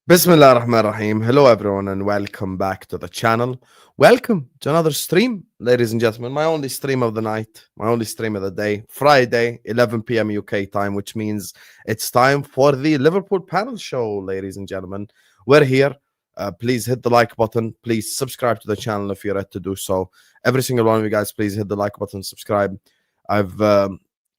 Bismillah ar-Rahman ar-Rahim. Hello, everyone, and welcome back to the channel. Welcome to another stream, ladies and gentlemen. My only stream of the night, my only stream of the day, Friday, 11 p.m. UK time, which means it's time for the Liverpool panel show, ladies and gentlemen. We're here. Please hit the like button. Please subscribe to the channel if you're ready to do so. Every single one of you guys, please hit the like button, subscribe. I've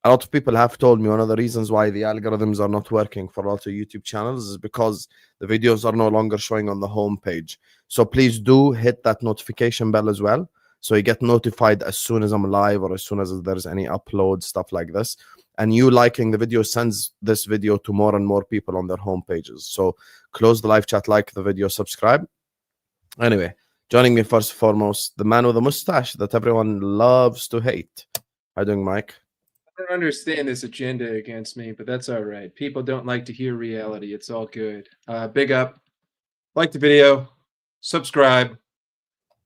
a lot of people have told me one of the reasons why the algorithms are not working for a lot of YouTube channels is because the videos are no longer showing on the home page. So please do hit that notification bell as well, so you get notified as soon as I'm live or as soon as there's any upload, stuff like this. And you liking the video sends this video to more and more people on their home pages. So close the live chat, like the video, subscribe. Anyway, joining me first and foremost, the man with the mustache that everyone loves to hate. How you doing, Mike? I don't understand this agenda against me, but that's all right. People don't like to hear reality. It's all good. Big up. Like the video. Subscribe.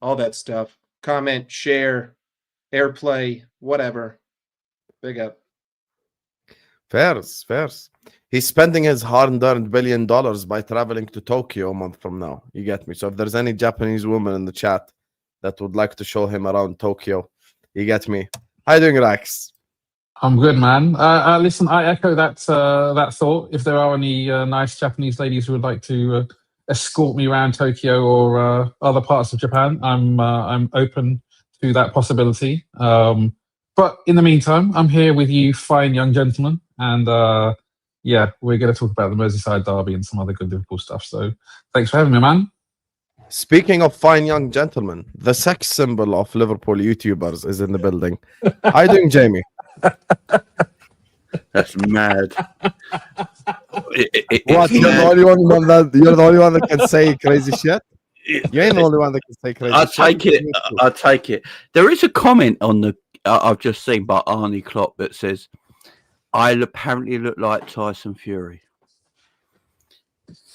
All that stuff. Comment, share, airplay, whatever. Big up. Fairs. He's spending his hard-earned $1 billion by traveling to Tokyo a month from now. You get me? So if there's any Japanese woman in the chat that would like to show him around Tokyo, you get me? How you doing, Rax? I'm good, man. Listen, I echo that thought. If there are any nice Japanese ladies who would like to escort me around Tokyo or other parts of Japan, I'm open to that possibility. But in the meantime, I'm here with you, fine young gentlemen, and yeah, we're going to talk about the Merseyside derby and some other good Liverpool stuff. So thanks for having me, man. Speaking of fine young gentlemen, the sex symbol of Liverpool YouTubers is in the building. How you doing, Jamie? That's mad. What? You're the only one that can say crazy shit. You ain't the only one that can say crazy shit. I'll take it. There is a comment on the I've just seen by Arnie Klopp that says, "I apparently look like Tyson Fury."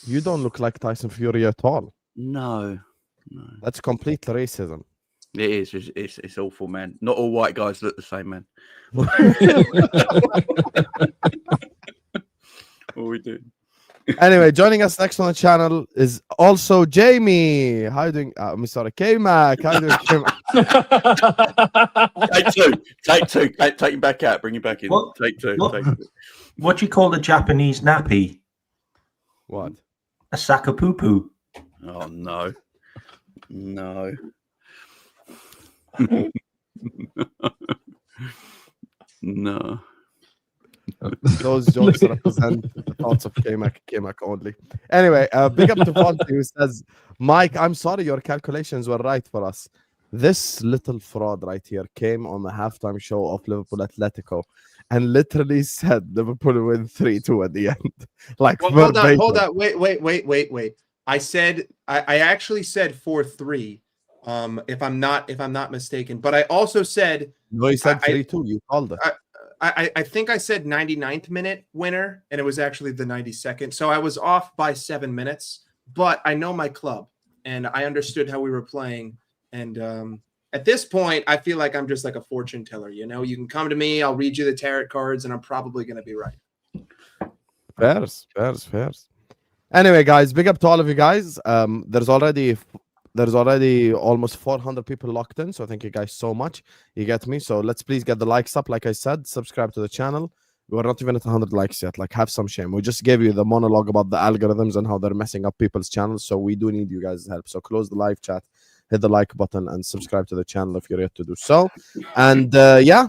You don't look like Tyson Fury at all. No. That's complete racism. It is. It's awful, man. Not all white guys look the same, man. What are we doing? Anyway, joining us next on the channel is also Jamie. How you doing? I'm sorry, K-Mac. How you doing, K-Mac? Take two. Take him back out. Bring him back in. What? Take two. What do you call the Japanese nappy? What? A sack of poo-poo. Oh, no. No. Those jokes represent the thoughts of K-Mac only. Anyway, big up to Fonty who says, Mike, I'm sorry your calculations were right for us. This little fraud right here came on the halftime show of Liverpool Atletico and literally said Liverpool will win 3-2 at the end. Like, well, hold on. Wait. I actually said 4-3. If I'm not mistaken, but I also said no. You said 3-2. You called it. I think I said 99th minute winner, and it was actually the 92nd. So I was off by 7 minutes, but I know my club, and I understood how we were playing. And at this point, I feel like I'm just like a fortune teller. You know, you can come to me, I'll read you the tarot cards, and I'm probably going to be right. Fairs. Anyway, guys, big up to all of you guys. There's already almost 400 people locked in, so thank you guys so much. You get me? So let's please get the likes up. Like I said, subscribe to the channel. We're not even at 100 likes yet. Like, have some shame. We just gave you the monologue about the algorithms and how they're messing up people's channels, so we do need you guys' help. So close the live chat, hit the like button, and subscribe to the channel if you're yet to do so. And yeah,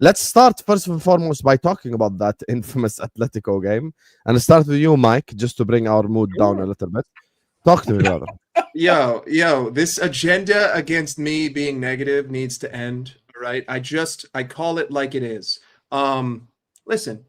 let's start first and foremost by talking about that infamous Atletico game. And start with you, Mike, just to bring our mood down a little bit. Talk to me, brother. Yo, this agenda against me being negative needs to end. All right. I call it like it is. Listen,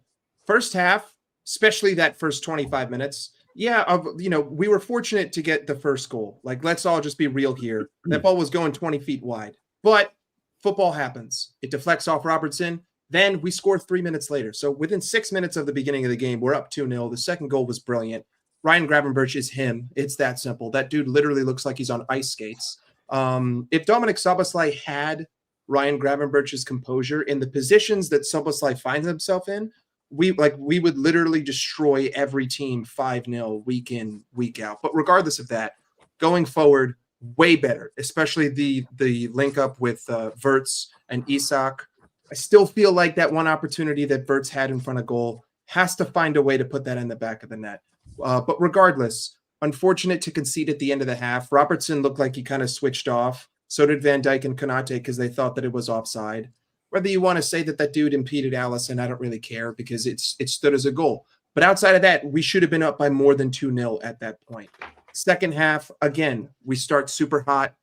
first half, especially that first 25 minutes. Yeah, we were fortunate to get the first goal. Like, let's all just be real here. That ball was going 20 feet wide. But football happens. It deflects off Robertson. Then we score 3 minutes later. So within 6 minutes of the beginning of the game, we're up 2-0. The second goal was brilliant. Ryan Gravenberch is him. It's that simple. That dude literally looks like he's on ice skates. If Dominic Szoboszlai had Ryan Gravenberch's composure in the positions that Szoboszlai finds himself in, we would literally destroy every team 5-0 week in, week out. But regardless of that, going forward, way better, especially the link up with Wirtz and Isak. I still feel like that one opportunity that Wirtz had in front of goal has to find a way to put that in the back of the net. But regardless, unfortunate to concede at the end of the half. Robertson looked like he kind of switched off. So did Van Dijk and Konate because they thought that it was offside. Whether you want to say that dude impeded Allison, I don't really care because it stood as a goal. But outside of that, we should have been up by more than 2-0 at that point. Second half, again, we start super hot.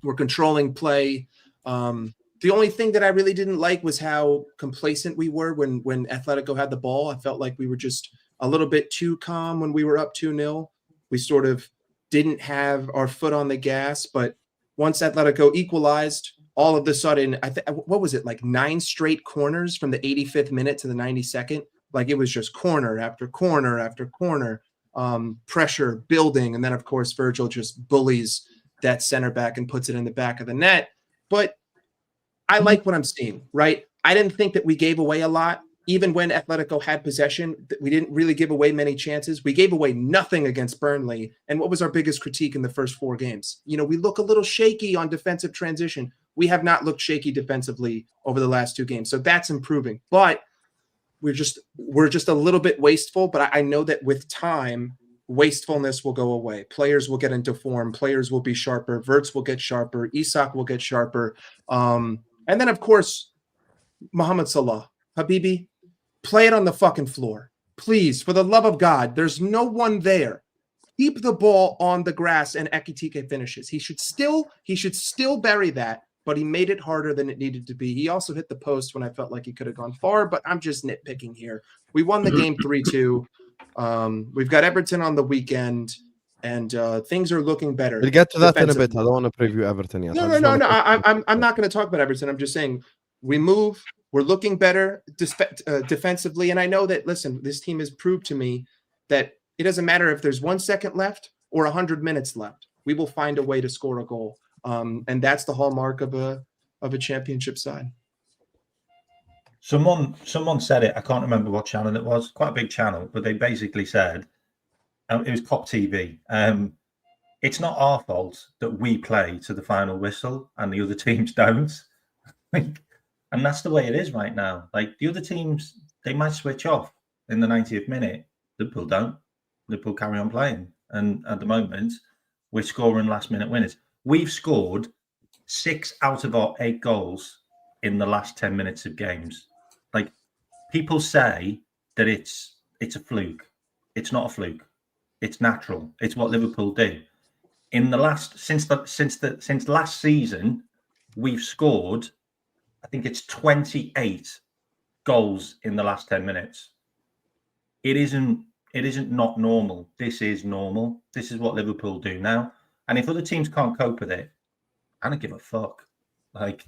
We're controlling play. The only thing that I really didn't like was how complacent we were when Atletico had the ball. I felt like we were just a little bit too calm when we were up 2-0. We sort of didn't have our foot on the gas, but once Atletico equalized, all of a sudden, what was it, like 9 straight corners from the 85th minute to the 92nd? Like it was just corner after corner after corner, pressure building. And then, of course, Virgil just bullies that center back and puts it in the back of the net. But I like what I'm seeing, right? I didn't think that we gave away a lot. Even when Atletico had possession, we didn't really give away many chances. We gave away nothing against Burnley. And what was our biggest critique in the first 4 games? You know, we look a little shaky on defensive transition. We have not looked shaky defensively over the last 2 games. So that's improving. But we're just a little bit wasteful. But I know that with time, wastefulness will go away. Players will get into form. Players will be sharper. Wirtz will get sharper. Isak will get sharper. And then, of course, Mohamed Salah. Habibi, play it on the fucking floor. Please, for the love of God, there's no one there. Keep the ball on the grass and Ekitike finishes. He should still bury that, but he made it harder than it needed to be. He also hit the post when I felt like he could have gone far, but I'm just nitpicking here. We won the game 3-2. We've got Everton on the weekend, and things are looking better. We'll get to that in a bit. I don't want to preview Everton yet. No. I'm not going to talk about Everton. I'm just saying we move. We're looking better defensively. And I know that, listen, this team has proved to me that it doesn't matter if there's 1 second left or 100 minutes left. We will find a way to score a goal. And that's the hallmark of a championship side. Someone said it. I can't remember what channel it was. Quite a big channel, but they basically said, it was Cop TV. It's not our fault that we play to the final whistle and the other teams don't. And that's the way it is right now. Like the other teams, they might switch off in the 90th minute. Liverpool don't. Liverpool carry on playing. And at the moment, we're scoring last-minute winners. We've scored 6 out of our 8 goals in the last 10 minutes of games. Like people say that it's a fluke. It's not a fluke. It's natural. It's what Liverpool do. In the last since last season, we've scored, I think it's 28 goals in the last 10 minutes. It isn't not normal. This is normal. This is what Liverpool do now. And if other teams can't cope with it, I don't give a fuck. Like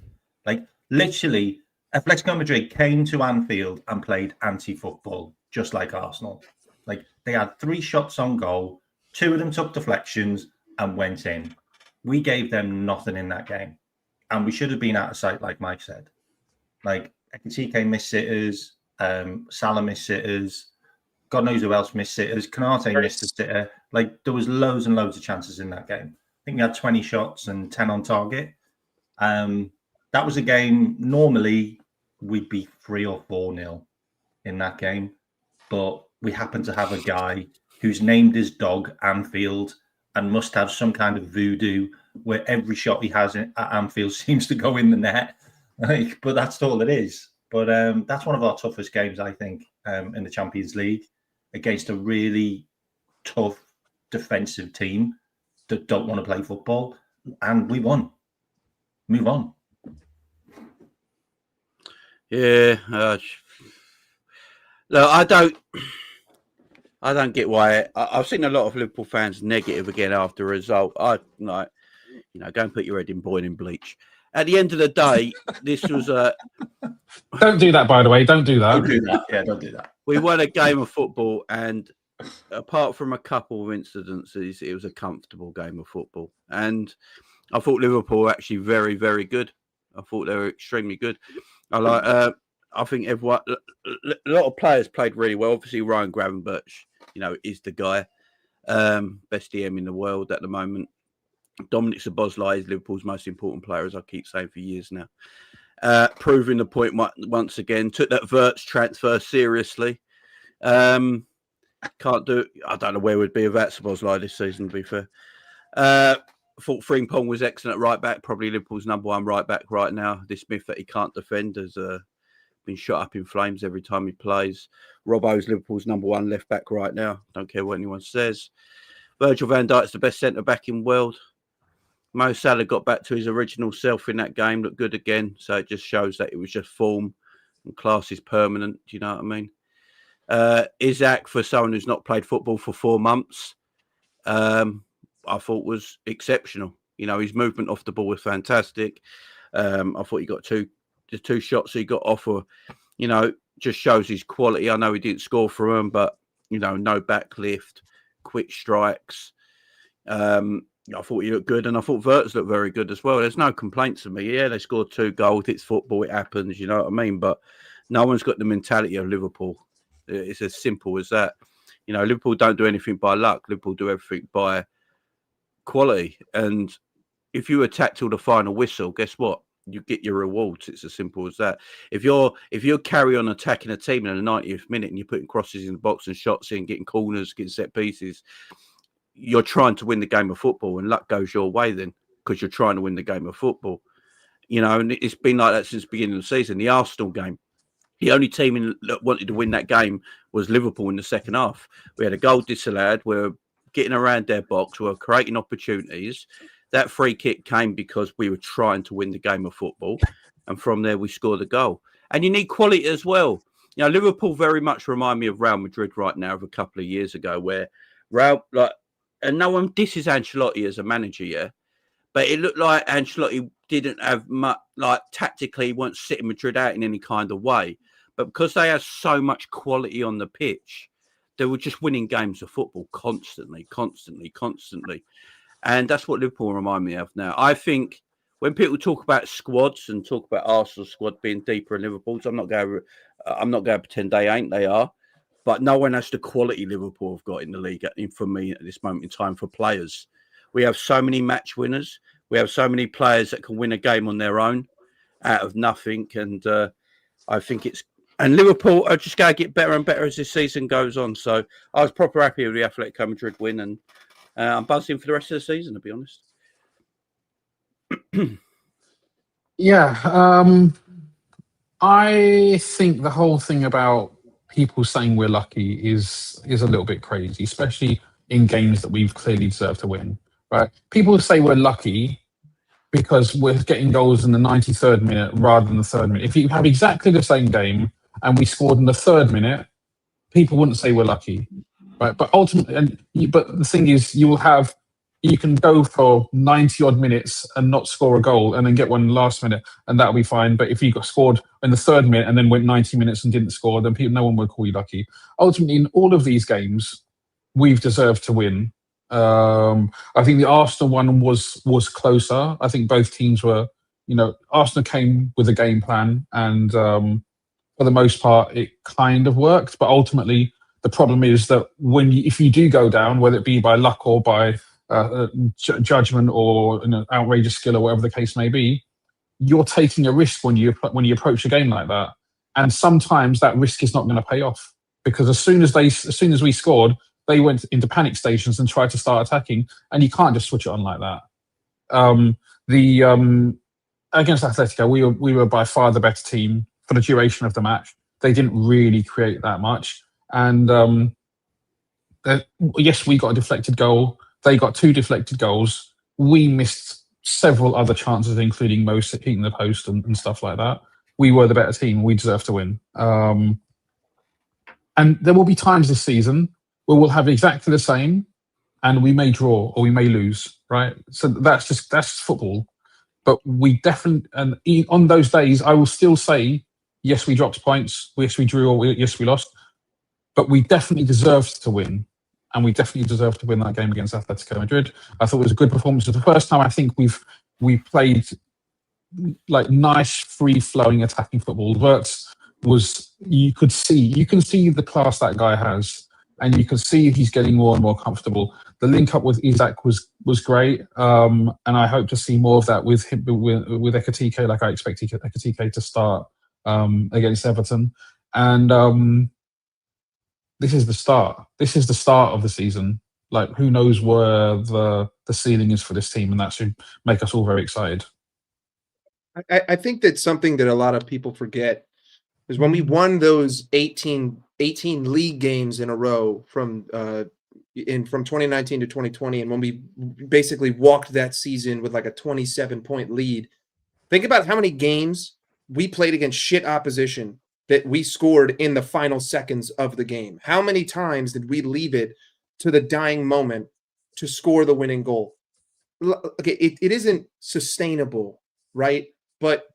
literally, Atletico Madrid came to Anfield and played anti-football, just like Arsenal. Like they had 3 shots on goal, 2 of them took deflections and went in. We gave them nothing in that game. And we should have been out of sight, like Mike said. Like, Ekitike missed sitters, Salah missed sitters, God knows who else missed sitters. Konate missed a sitter. Like, there was loads and loads of chances in that game. I think we had 20 shots and 10 on target. That was a game, normally, we'd be 3 or 4-0 in that game. But we happened to have a guy who's named his dog Anfield and must have some kind of voodoo where every shot he has at Anfield seems to go in the net. Like, but that's all it is. But that's one of our toughest games, I think, in the Champions League against a really tough defensive team that don't want to play football. And we won. Move on. Yeah. Look, I don't get why. I've seen a lot of Liverpool fans negative again after a result. Go and put your head in boiling bleach. At the end of the day, this was a... Don't do that, by the way. Don't do that. Don't do that. Yeah, don't do that. We won a game of football, and apart from a couple of incidences, it was a comfortable game of football. And I thought Liverpool were actually very, very good. I thought they were extremely good. I I think everyone, a lot of players played really well. Obviously, Ryan Gravenberch, is the guy, best DM in the world at the moment. Dominic Szoboszlai is Liverpool's most important player, as I keep saying for years now. Proving the point once again. Took that Wirtz transfer seriously. Can't do. I don't know where we'd be without Szoboszlai this season. To be fair, thought Frimpong was excellent at right back. Probably Liverpool's number one right back right now. This myth that he can't defend has been shot up in flames every time he plays. Robbo's Liverpool's number one left back right now. Don't care what anyone says. Virgil van Dijk's the best centre back in the world. Mo Salah got back to his original self in that game, looked good again. So it just shows that it was just form and class is permanent. Do you know what I mean? Isak, for someone who's not played football for 4 months, I thought was exceptional. His movement off the ball was fantastic. I thought he got the two shots he got off were, just shows his quality. I know he didn't score for him, but, no backlift, quick strikes. I thought he looked good, and I thought Wirtz looked very good as well. There's no complaints to me. Yeah, they scored 2 goals. It's football. It happens. You know what I mean? But no one's got the mentality of Liverpool. It's as simple as that. Liverpool don't do anything by luck. Liverpool do everything by quality. And if you attack till the final whistle, guess what? You get your rewards. It's as simple as that. If you're carry on attacking a team in the 90th minute and you're putting crosses in the box and shots in, getting corners, getting set pieces, you're trying to win the game of football, and luck goes your way then because you're trying to win the game of football. And it's been like that since the beginning of the season. The Arsenal game, the only team that wanted to win that game was Liverpool in the second half. We had a goal disallowed. We were getting around their box. We were creating opportunities. That free kick came because we were trying to win the game of football. And from there, we scored a goal. And you need quality as well. Liverpool very much remind me of Real Madrid right now of a couple of years ago where and no one disses Ancelotti as a manager, yeah. But it looked like Ancelotti didn't have much, tactically, he wasn't sitting Madrid out in any kind of way. But because they had so much quality on the pitch, they were just winning games of football constantly. And that's what Liverpool remind me of now. I think when people talk about squads and talk about Arsenal's squad being deeper than Liverpool's, I'm not going to pretend they ain't. They are. But no one has the quality Liverpool have got in the league, for me, at this moment in time, for players. We have so many match winners. We have so many players that can win a game on their own out of nothing. And I think and Liverpool are just going to get better and better as this season goes on. So I was proper happy with the Atletico Madrid win. And I'm buzzing for the rest of the season, to be honest. Yeah. I think the whole thing about people saying we're lucky is a little bit crazy, especially in games that we've clearly deserved to win, right? People say we're lucky because we're getting goals in the 93rd minute rather than the 3rd minute. If you have exactly the same game and we scored in the 3rd minute, people wouldn't say we're lucky, right? But ultimately, but the thing is, you can go for 90 odd minutes and not score a goal and then get one in the last minute and that'll be fine. But if you got scored in the 3rd minute and then went 90 minutes and didn't score, then no one would call you lucky. Ultimately, in all of these games, we've deserved to win. I think the Arsenal one was closer. I think both teams were, Arsenal came with a game plan and for the most part, it kind of worked. But ultimately, the problem is that if you do go down, whether it be by luck or by judgment or outrageous skill or whatever the case may be, you're taking a risk when you approach a game like that, and sometimes that risk is not going to pay off because as soon as we scored, they went into panic stations and tried to start attacking, and you can't just switch it on like that. Against Atletico, we were by far the better team for the duration of the match. They didn't really create that much, and yes, we got a deflected goal. They got 2 deflected goals. We missed several other chances, including most hitting the post and stuff like that. We were the better team. We deserve to win. And there will be times this season where we'll have exactly the same and we may draw or we may lose, right? So that's football. But we definitely, and on those days, I will still say, yes, we dropped points. Yes, we drew or yes, we lost. But we definitely deserved to win. And we definitely deserve to win that game against Atletico Madrid. I thought it was a good performance. It's the first time I think we played like nice, free-flowing attacking football. Wirtz was you can see the class that guy has, and you can see he's getting more and more comfortable. The link up with Isak was great, and I hope to see more of that with him with Ekatike. Like I expect Ekatike to start against Everton, and this is the start. This is the start of the season. Like, who knows where the ceiling is for this team, and that should make us all very excited. I think that's something that a lot of people forget is when we won those 18 league games in a row from 2019 to 2020, and when we basically walked that season with like a 27-point lead. Think about how many games we played against shit opposition that we scored in the final seconds of the game. How many times did we leave it to the dying moment to score the winning goal? Okay, it isn't sustainable, right? But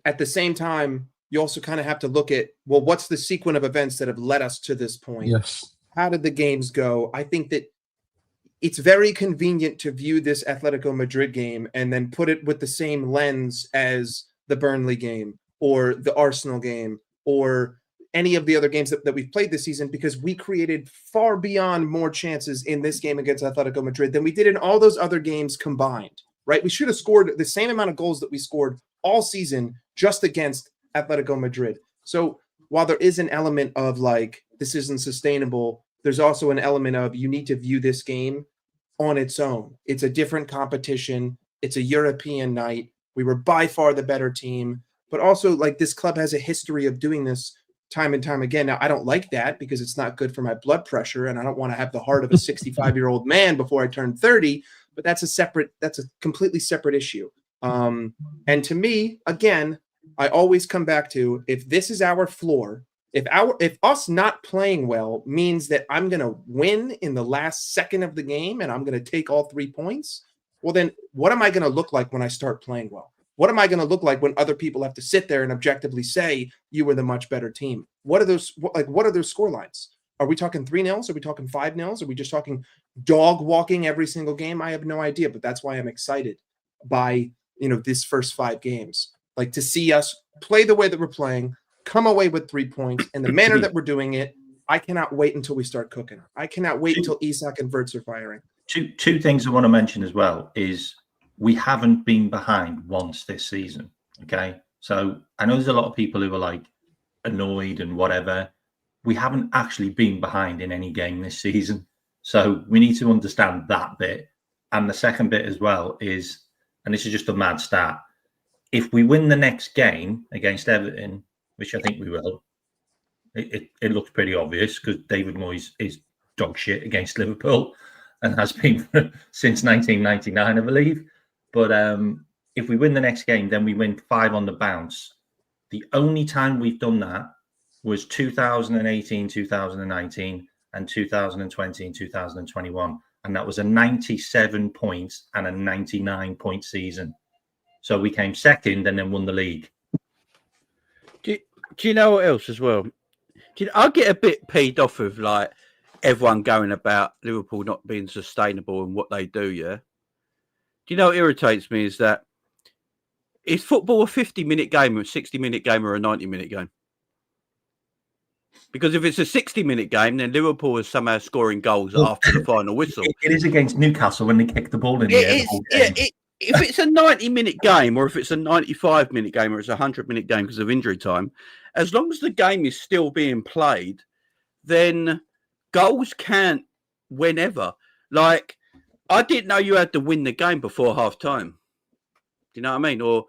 at the same time, you also kind of have to look at, well, what's the sequence of events that have led us to this point? Yes. How did the games go? I think that it's very convenient to view this Atletico Madrid game and then put it with the same lens as the Burnley game or the Arsenal game or any of the other games that we've played this season, because we created far beyond more chances in this game against Atletico Madrid than we did in all those other games combined, right? We should have scored the same amount of goals that we scored all season just against Atletico Madrid. So while there is an element of like, this isn't sustainable, there's also an element of you need to view this game on its own. It's a different competition. It's a European night. We were by far the better team, but also like this club has a history of doing this time and time again. Now, I don't like that because it's not good for my blood pressure, and I don't want to have the heart of a 65-year-old man before I turn 30, but that's a completely separate issue. And to me, again, I always come back to, if this is our floor, if us not playing well means that I'm going to win in the last second of the game and I'm going to take all 3 points, well, then what am I going to look like when I start playing well? What am I going to look like when other people have to sit there and objectively say you were the much better team? What are those score lines? Are we talking 3-0? Are we talking 5-0? Are we just talking dog walking every single game? I have no idea, but that's why I'm excited by, this first 5 games. Like, to see us play the way that we're playing, come away with 3 points in the manner that we're doing it. I cannot wait until we start cooking. I cannot wait until Isak and Verts are firing. Two things I want to mention as well is we haven't been behind once this season. Okay. So I know there's a lot of people who are like annoyed and whatever. We haven't actually been behind in any game this season. So we need to understand that bit. And the second bit as well is, and this is just a mad stat, if we win the next game against Everton, which I think we will, it looks pretty obvious because David Moyes is dog shit against Liverpool and has been since 1999, I believe. But if we win the next game, then we win 5 on the bounce. The only time we've done that was 2018, 2019, and 2020 and 2021. And that was a 97 points and a 99-point season. So we came second and then won the league. Do you know what else as well? I get a bit peed off of like everyone going about Liverpool not being sustainable and what they do, yeah? Do you know what irritates me is that is football a 50-minute game or a 60-minute game or a 90-minute game? Because if it's a 60-minute game, then Liverpool is somehow scoring goals after the final whistle. It is against Newcastle when they kick the ball in the air. If it's a 90-minute game or if it's a 95-minute game or it's a 100-minute game because of injury time, as long as the game is still being played, then goals count whenever. Like, I didn't know you had to win the game before half-time. Do you know what I mean? Or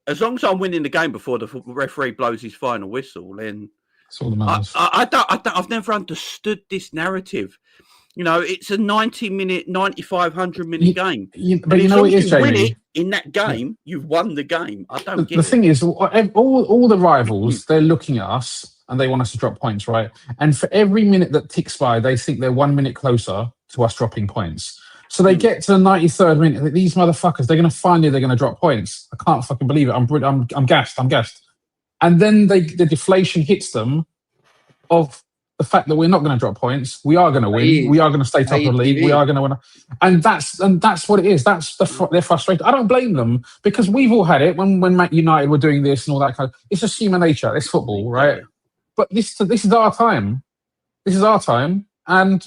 as long as I'm winning the game before the referee blows his final whistle, then That's all that matters. I've never understood this narrative. It's a 90-minute, 95, 100-minute game. But you know what it is, Jamie? Win it in that game, you've won the game. I don't get it. The thing is, all the rivals, they're looking at us and they want us to drop points, right? And for every minute that ticks by, they think they're 1 minute closer to us dropping points. So they get to the 93rd minute. These motherfuckers, they're going to find it. They're going to drop points. I can't fucking believe it. I'm gassed. And then the deflation hits them of the fact that we're not going to drop points, we are going to win, we are going to stay top of the league, we are going to win, and that's what it is. That's they're frustrated. I don't blame them because we've all had it when Man United were doing this and all that kind of. It's just human nature. It's football, right? But this is our time. This is our time, and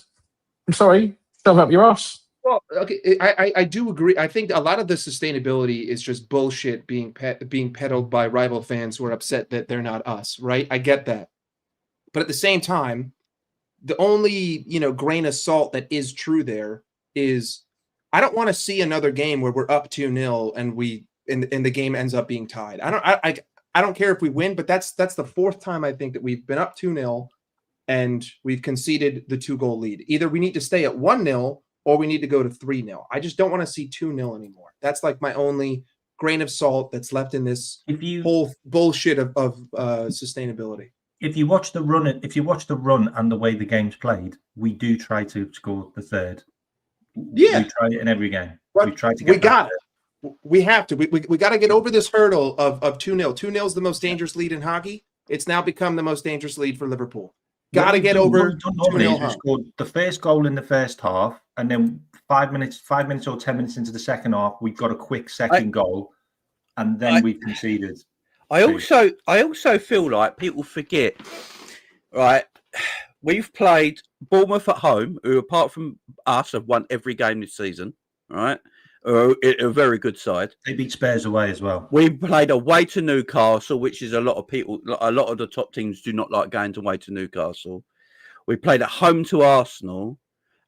I'm sorry, shove up your ass. Well, okay, I do agree. I think a lot of the sustainability is just bullshit being peddled by rival fans who are upset that they're not us, right? I get that. But at the same time, the only, grain of salt that is true there is I don't want to see another game where we're up 2-0 and the game ends up being tied. I don't care if we win, but that's the fourth time I think that we've been up 2-0 and we've conceded the 2-goal lead. Either we need to stay at 1-0 or we need to go to 3-0. I just don't want to see 2-0 anymore. That's like my only grain of salt that's left in this whole bullshit of sustainability. If you watch the run, and the way the game's played, we do try to score the third. Yeah, we try it in every game. But we try to get. We got it. We have to. We got to get over this hurdle of 2-0. 2-0 is the most dangerous lead in hockey. It's now become the most dangerous lead for Liverpool. Got to get over 2-0. We scored the first goal in the first half, and then 5 minutes or 10 minutes into the second half, we got a quick second goal, and then we conceded. I also feel like people forget, right? We've played Bournemouth at home, who apart from us have won every game this season, right? A very good side. They beat Spurs away as well. We played away to Newcastle, which is a lot of the top teams do not like going away to Newcastle. We played at home to Arsenal,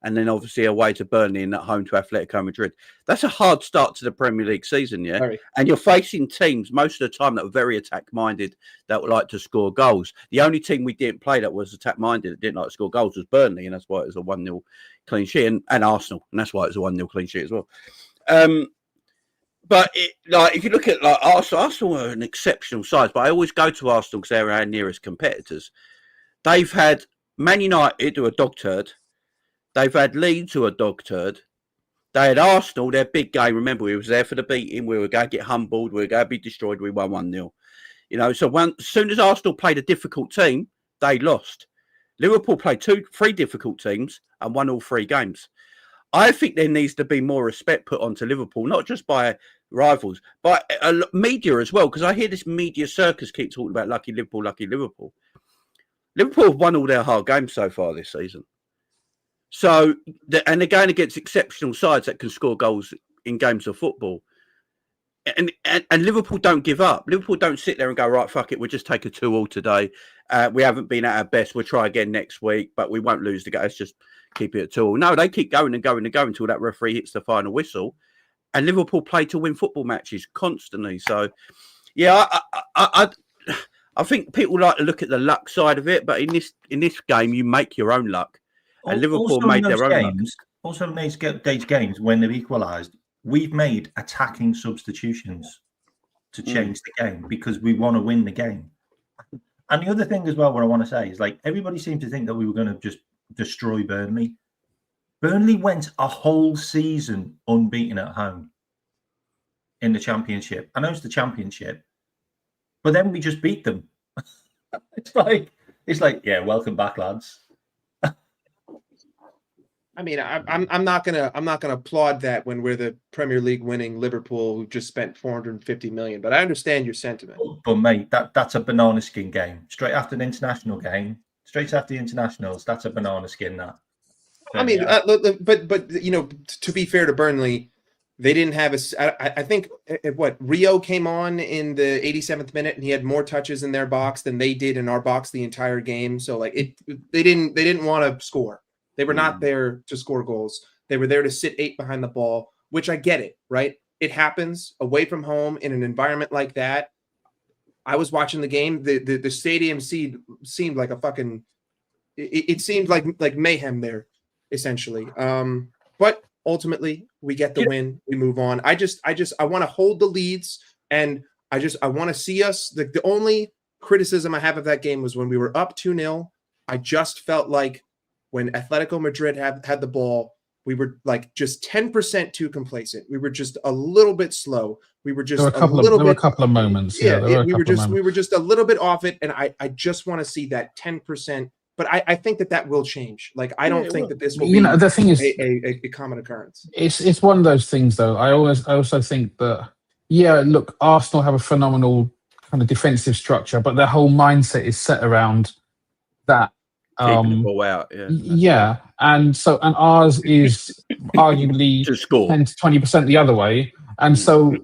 and then obviously away to Burnley and at home to Atletico Madrid. That's a hard start to the Premier League season, yeah? Very. And you're facing teams most of the time that are very attack-minded, that would like to score goals. The only team we didn't play that was attack-minded, that didn't like to score goals, was Burnley, and that's why it was a 1-0 clean sheet, and Arsenal, and that's why it was a 1-0 clean sheet as well. But if you look at Arsenal are an exceptional side, but I always go to Arsenal because they're our nearest competitors. They've had Man United, who are dog turd. They've had Leeds, who are dog turd. They had Arsenal, their big game. Remember, we was there for the beating. We were going to get humbled. We were going to be destroyed. We won 1-0. So as soon as Arsenal played a difficult team, they lost. Liverpool played 3 difficult teams and won all 3 games. I think there needs to be more respect put onto Liverpool, not just by rivals, but media as well, because I hear this media circus keep talking about lucky Liverpool, lucky Liverpool. Liverpool have won all their hard games so far this season. So, and they're going against exceptional sides that can score goals in games of football. And Liverpool don't give up. Liverpool don't sit there and go, right, fuck it, we'll just take a 2-2 today. We haven't been at our best. We'll try again next week, but we won't lose the game. Let's just keep it at 2-2. No, they keep going and going and going until that referee hits the final whistle. And Liverpool play to win football matches constantly. So, yeah, I think people like to look at the luck side of it, but in this game, you make your own luck. And Liverpool made their own luck. Also, in these games, when they've equalised, we've made attacking substitutions to change the game because we want to win the game. And the other thing as well, what I want to say is, everybody seemed to think that we were going to just destroy Burnley. Burnley went a whole season unbeaten at home in the Championship. I know it's the Championship, but then we just beat them. It's like, yeah, welcome back, lads. I mean, I'm not gonna applaud that when we're the Premier League winning Liverpool who just spent 450 million. But I understand your sentiment. But mate, that's a banana skin game. Straight after an international game, straight after the internationals, that's a banana skin. That. I mean, but to be fair to Burnley, they didn't have I think Rio came on in the 87th minute and he had more touches in their box than they did in our box the entire game. So they didn't want to score. They were not there to score goals. They were there to sit 8 behind the ball, which I get it, right? It happens away from home in an environment like that. I was watching the game. The stadium seemed like a fucking. It seemed like mayhem there, essentially. But ultimately, we get the win. We move on. I want to hold the leads, and I want to see us. The only criticism I have of that game was when we were up 2-0. I just felt like when Atletico Madrid had the ball, we were just 10% too complacent. We were just a little bit slow. We were just there were a couple of moments. We were just a little bit off it, and I just want to see that 10% But I think that will change. Like, I don't think that this will You be know, the thing is, a common occurrence. it's one of those things, though. I also think that, yeah, look, Arsenal have a phenomenal kind of defensive structure, but their whole mindset is set around that. Keeping the ball out. Yeah, and ours is arguably To score 10 to 20% the other way. And so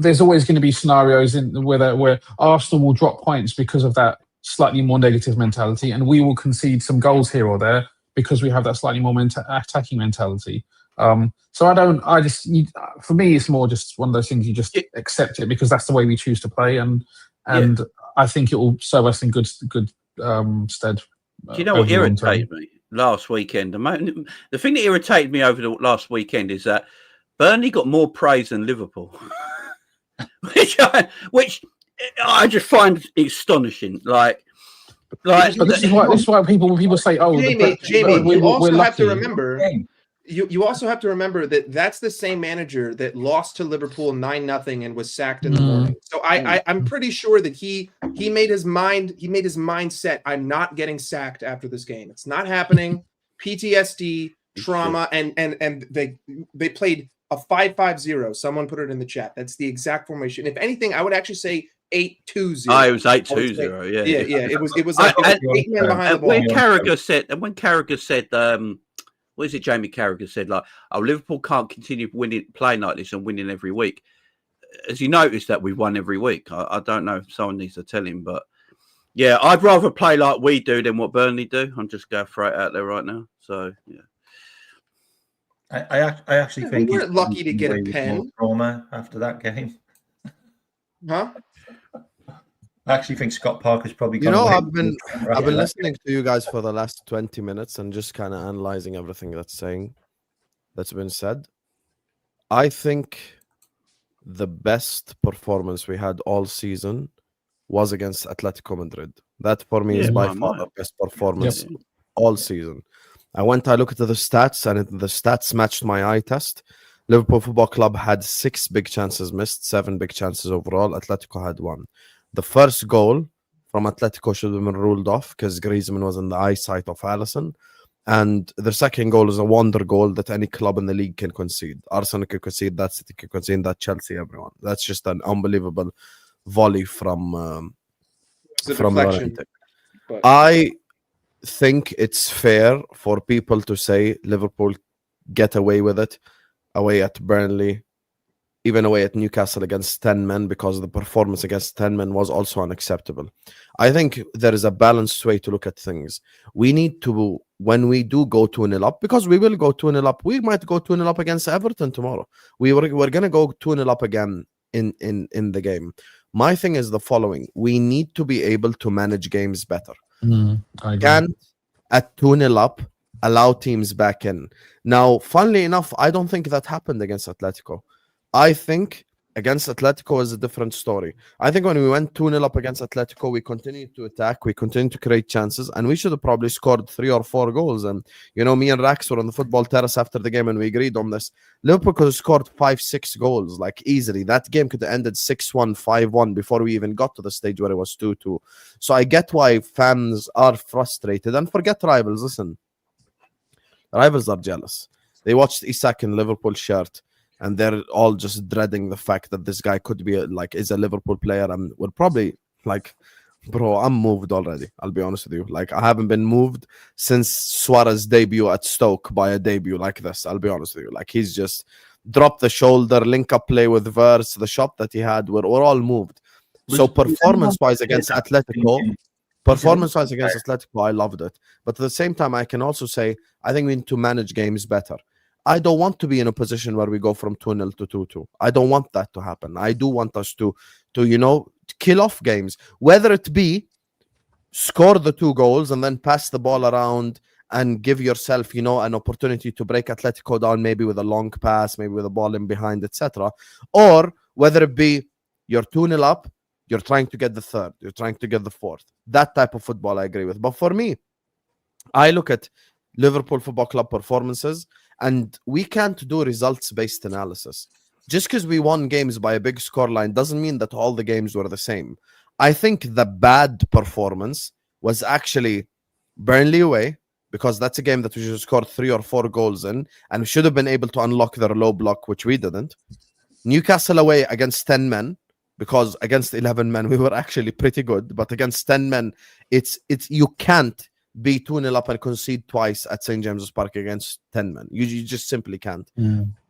there's always going to be scenarios where Arsenal will drop points because of that slightly more negative mentality, and we will concede some goals here or there because we have that slightly more attacking mentality. For me, it's more just one of those things you just accept it because that's the way we choose to play, and I think it will serve us in good stead. Do you know what irritated me last weekend? The thing that irritated me over the last weekend is that Burnley got more praise than Liverpool, which I just find astonishing. But this is why people say, "Oh, Jamie, you also have to remember." You also have to remember that that's the same manager that lost to Liverpool 9-0 and was sacked in the morning. So I'm pretty sure that he made his mind set. I'm not getting sacked after this game. It's not happening. PTSD, trauma, and they played a 5-5-0. Someone put it in the chat. That's the exact formation. If anything, I would actually say 8-2-0. Oh, it was 8-2-0. Yeah. It was like 8 men behind the ball. When Carragher said, what is it? Jamie Carragher said, Liverpool can't continue playing like this and winning every week. Has he noticed that we've won every week? I don't know if someone needs to tell him, but yeah, I'd rather play like we do than what Burnley do. I'm just going to throw it out there right now. So yeah, I actually think we weren't lucky to get a pen. Trauma after that game, huh? I actually think Scott Parker's probably. I've been listening to you guys for the last 20 minutes and just kind of analyzing everything that's been said. I think the best performance we had all season was against Atletico Madrid. That for me is by far the best performance all season. I looked at the stats, and the stats matched my eye test. Liverpool Football Club had 6 big chances missed, 7 big chances overall. Atletico had 1. The first goal from Atletico should have been ruled off because Griezmann was in the eyesight of Alisson. And the second goal is a wonder goal that any club in the league can concede. Arsenal can concede that, City can concede that, Chelsea, everyone. That's just an unbelievable volley from Llorente. I think it's fair for people to say Liverpool get away with it, away at Burnley, even away at Newcastle against 10 men, because the performance against 10 men was also unacceptable. I think there is a balanced way to look at things. We need to, when we do go 2-0 up, because we will go 2-0 up, we might go 2-0 up against Everton tomorrow. We're going to go 2-0 up again in the game. My thing is the following. We need to be able to manage games better. Can't, at 2-0 up, allow teams back in. Now, funnily enough, I don't think that happened against Atletico. I think against Atletico is a different story. I think when we went 2-0 up against Atletico, we continued to attack, we continued to create chances, and we should have probably scored 3 or 4 goals. And, me and Rax were on the football terrace after the game and we agreed on this. Liverpool could have scored 5-6 goals, easily. That game could have ended 6-1, 5-1 before we even got to the stage where it was 2-2. So I get why fans are frustrated. And forget rivals, listen. Rivals are jealous. They watched Isak in Liverpool shirt, and they're all just dreading the fact that this guy could be is a Liverpool player, and we're probably bro, I'm moved already. I'll be honest with you. I haven't been moved since Suarez's debut at Stoke by a debut like this. I'll be honest with you. He's just dropped the shoulder, link up play with Verts, the shot that he had. We're all moved. So performance-wise against Atletico, I loved it. But at the same time, I can also say I think we need to manage games better. I don't want to be in a position where we go from 2-0 to 2-2. I don't want that to happen. I do want us to kill off games, whether it be score the 2 goals and then pass the ball around and give yourself, an opportunity to break Atletico down, maybe with a long pass, maybe with a ball in behind, etc. Or whether it be you're 2-0 up, you're trying to get the 3rd, you're trying to get the 4th. That type of football I agree with. But for me, I look at Liverpool Football Club performances, and we can't do results-based analysis. Just because we won games by a big scoreline doesn't mean that all the games were the same. I think the bad performance was actually Burnley away, because that's a game that we should score 3 or 4 goals in, and we should have been able to unlock their low block, which we didn't. Newcastle away against 10 men, because against 11 men we were actually pretty good, but against 10 men, it's you can't be 2-0 up and concede twice at St. James's Park against 10 men. You just simply can't.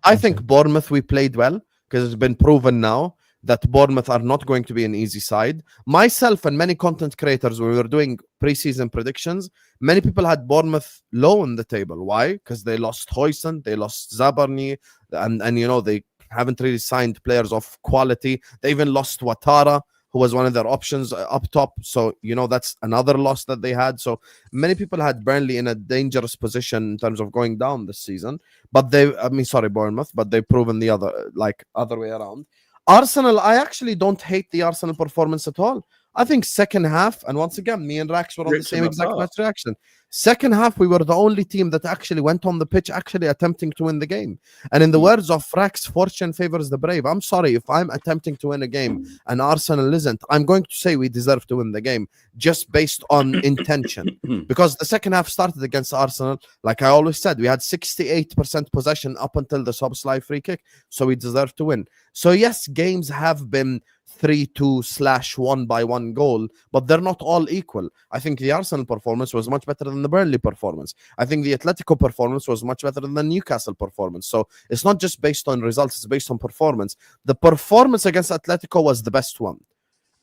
I think Bournemouth, we played well, because it's been proven now that Bournemouth are not going to be an easy side. Myself and many content creators, when we were doing preseason predictions, many people had Bournemouth low on the table. Why? Because they lost Huijsen, they lost Zabarny, and you know, they haven't really signed players of quality. They even lost Ouattara, who was one of their options up top. So, you know, that's another loss that they had. So many people had Burnley in a dangerous position in terms of going down this season. But Bournemouth, but they've proven the other way around. Arsenal, I actually don't hate the Arsenal performance at all. I think second half, and once again, me and Rax were on the same exact match reaction. Second half, we were the only team that actually went on the pitch, actually attempting to win the game. And in the words of Rax, fortune favors the brave. I'm sorry, if I'm attempting to win a game and Arsenal isn't, I'm going to say we deserve to win the game just based on intention. Because the second half started against Arsenal, like I always said, we had 68% possession up until the Szoboszlai free kick, so we deserve to win. So yes, games have been 3-2/1-1 goal, but they're not all equal. I think the Arsenal performance was much better than the Burnley performance. I think the Atletico performance was much better than the Newcastle performance. So it's not just based on results, it's based on performance. The performance against Atletico was the best one.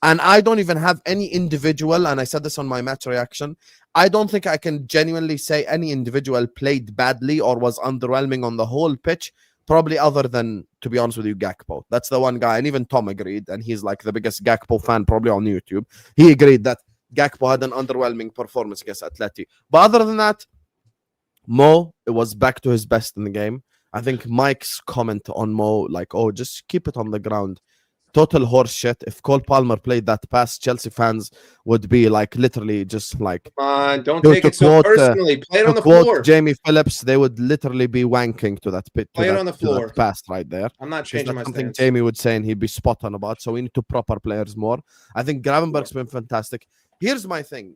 And I don't even have any individual, and I said this on my match reaction, I don't think I can genuinely say any individual played badly or was underwhelming on the whole pitch. Probably other than, to be honest with you, Gakpo. That's the one guy, and even Tom agreed, and he's like the biggest Gakpo fan probably on YouTube. He agreed that Gakpo had an underwhelming performance against Atleti. But other than that, Mo, it was back to his best in the game. I think Mike's comment on Mo, like, oh, just keep it on the ground. Total horse shit. If Cole Palmer played that pass, Chelsea fans would be like literally just like, come on, don't take it so personally. Play it on the floor. Jamie Phillips, they would literally be wanking to that pit. Play it on the floor. That pass right there. I'm not changing my something stance. Jamie would say, and he'd be spot on about. So we need to prop our players more. I think Gravenberg's been fantastic. Here's my thing.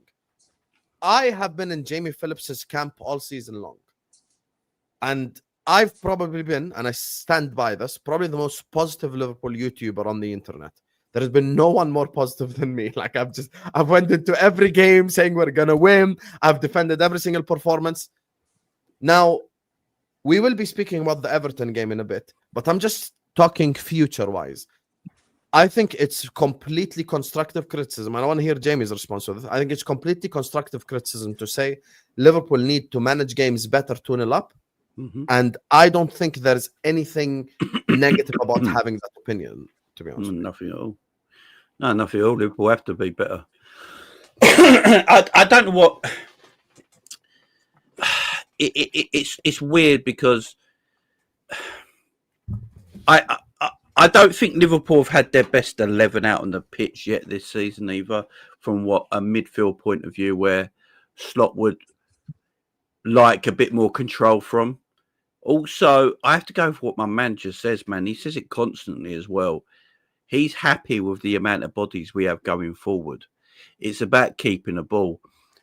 I have been in Jamie Phillips's camp all season long, and I've probably been, and I stand by this, probably the most positive Liverpool YouTuber on the internet. There has been no one more positive than me. Like I've went into every game saying we're gonna win. I've defended every single performance. Now, we will be speaking about the Everton game in a bit, but I'm just talking future-wise. I think it's completely constructive criticism. I want to hear Jamie's response to this. I think it's completely constructive criticism to say Liverpool need to manage games better 2-0 up. And I don't think there's anything negative about having that opinion, to be honest. Nothing at all. No, nothing at all. Liverpool have to be better. I don't know what... It's weird because I don't think Liverpool have had their best 11 out on the pitch yet this season either, from what a midfield point of view where Slot would like a bit more control from. Also, I have to go for what my manager says, man. He says it constantly as well. He's happy with the amount of bodies we have going forward. It's about keeping the ball.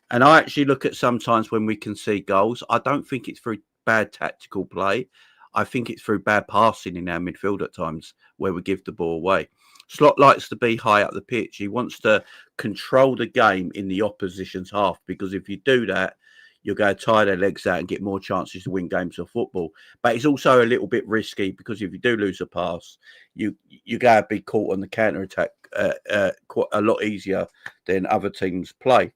And I actually look at sometimes when we concede goals, I don't think it's through bad tactical play. I think it's through bad passing in our midfield at times where we give the ball away. Slot likes to be high up the pitch. He wants to control the game in the opposition's half, because if you do that, you're going to tire their legs out and get more chances to win games of football. But it's also a little bit risky because if you do lose a pass, you're going to be caught on the counter-attack quite a lot easier than other teams play.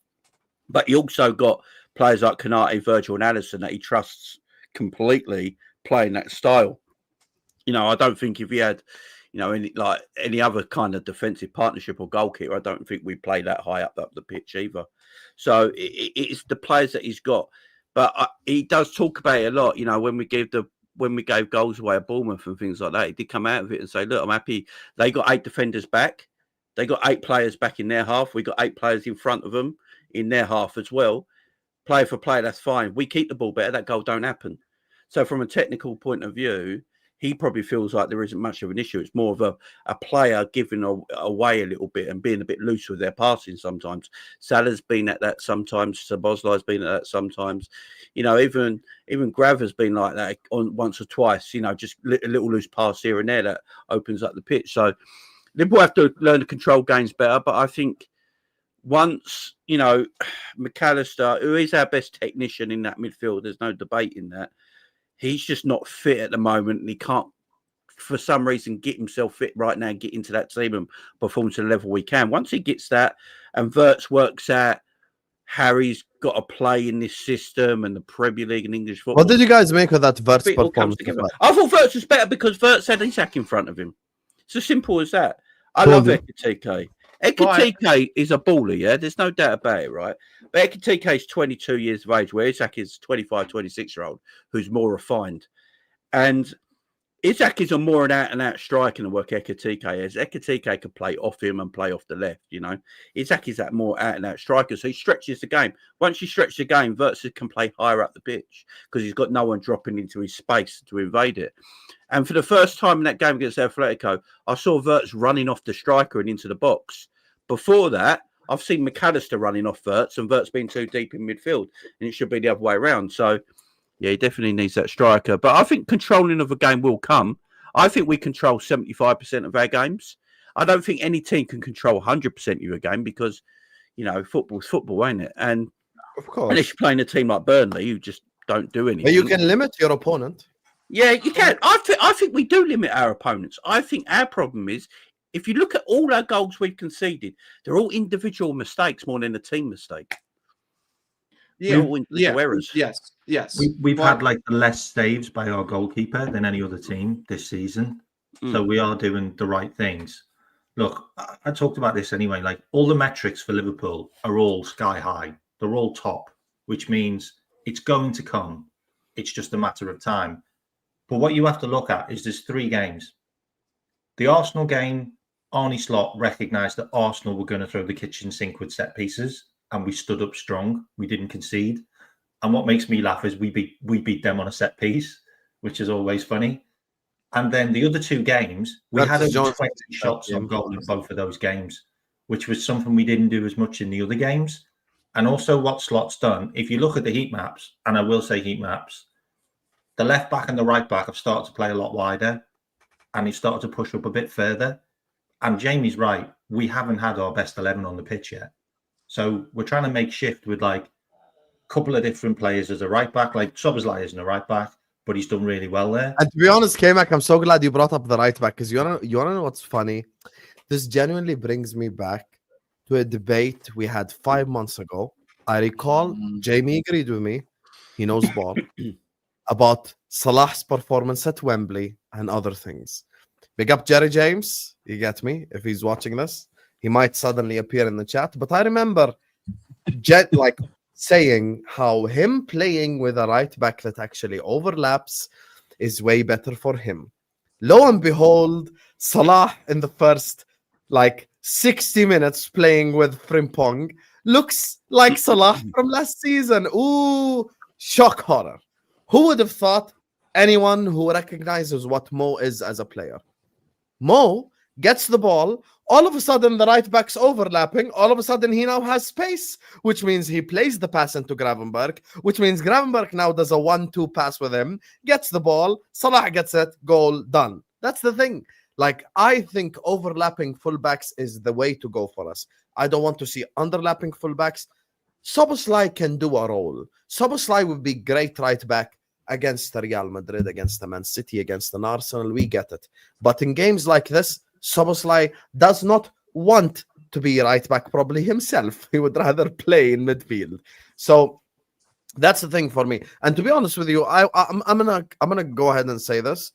But you also got players like Konate, Virgil and Alisson that he trusts completely playing that style. You know, I don't think if he had, you know, any other kind of defensive partnership or goalkeeper, I don't think we play that high up the pitch either. So it's the players that he's got, but he does talk about it a lot. You know, when we gave goals away at Bournemouth and things like that, he did come out of it and say, "Look, I'm happy. They got 8 defenders back. They got 8 players back in their half. We got 8 players in front of them in their half as well. Player for player, that's fine. We keep the ball better. That goal don't happen." So from a technical point of view, he probably feels like there isn't much of an issue. It's more of a player giving away a little bit and being a bit loose with their passing sometimes. Salah's been at that sometimes. Szoboszlai's been at that sometimes. You know, even Graver's been like that on once or twice. You know, just a little loose pass here and there that opens up the pitch. So Liverpool have to learn to control games better. But I think once, you know, McAllister, who is our best technician in that midfield, there's no debate in that. He's just not fit at the moment, and he can't, for some reason, get himself fit right now and get into that team and perform to the level we can. Once he gets that, and Wirtz works out how he's got to play in this system and the Premier League and English football. What did you guys make of that Wirtz it all comes performance? together. I thought Wirtz was better because Wirtz had Isak in front of him. It's as simple as that. I Told love you. Ekitike. Ekitike is a baller, yeah? There's no doubt about it, right? But Ekitike is 22 years of age, where Isak is 25, 26-year-old, who's more refined. And Isak is a more an out-and-out striker than what Ekitike is. Ekitike could play off him and play off the left, you know? Isak is that more out-and-out striker, so he stretches the game. Once you stretch the game, Wirtz can play higher up the pitch because he's got no one dropping into his space to invade it. And for the first time in that game against Atletico, I saw Wirtz running off the striker and into the box. Before that, I've seen McAllister running off Wirtz and Wirtz being too deep in midfield, and it should be the other way around. So, yeah, he definitely needs that striker. But I think controlling of a game will come. I think we control 75% of our games. I don't think any team can control 100% of your game because, you know, football's football, ain't it? And Of course. unless you're playing a team like Burnley, who just don't do anything. But you can limit your opponent. Yeah, you can. I think we do limit our opponents. I think our problem is, if you look at all our goals we've conceded, they're all individual mistakes more than a team mistake. Yeah, They're all individual errors. Yes. We've had like less saves by our goalkeeper than any other team this season. So we are doing the right things. Look, I talked about this anyway. Like all the metrics for Liverpool are all sky high. They're all top, which means it's going to come. It's just a matter of time. But what you have to look at is there's 3 games. The Arsenal game, Arne Slot recognised that Arsenal were going to throw the kitchen sink with set pieces, and we stood up strong. We didn't concede. And what makes me laugh is we beat them on a set piece, which is always funny. And then the other 2 games, we had over 20 shots on goal in both of those games, which was something we didn't do as much in the other games. And also what Slot's done, if you look at the heat maps, and I will say heat maps, the left back and the right back have started to play a lot wider, and he's started to push up a bit further. And Jamie's right, we haven't had our best 11 on the pitch yet. So we're trying to make shift with like a couple of different players as a right back, like Szoboszlai isn't a right back, but he's done really well there. And to be honest, K-Mac, I'm so glad you brought up the right back, because you wanna know what's funny? This genuinely brings me back to a debate we had 5 months ago. I recall Jamie agreed with me, he knows ball, about Salah's performance at Wembley and other things. Big up Jerry James, you get me? If he's watching this, he might suddenly appear in the chat. But I remember like saying how him playing with a right back that actually overlaps is way better for him. Lo and behold, Salah in the first like 60 minutes playing with Frimpong looks like Salah from last season. Ooh, shock horror. Who would have thought? Anyone who recognizes what Mo is as a player. Mo gets the ball, all of a sudden the right back's overlapping, all of a sudden he now has space, which means he plays the pass into Gravenberch, which means Gravenberch now does a 1-2 pass with him, gets the ball, Salah gets it, goal, done. That's the thing. Like, I think overlapping fullbacks is the way to go for us. I don't want to see underlapping fullbacks. Szoboszlai can do a role. Szoboszlai would be great right back against the Real Madrid, against the Man City, against an Arsenal, we get it. But in games like this, Szoboszlai does not want to be right back probably himself. He would rather play in midfield. So that's the thing for me. And to be honest with you, I'm gonna go ahead and say this.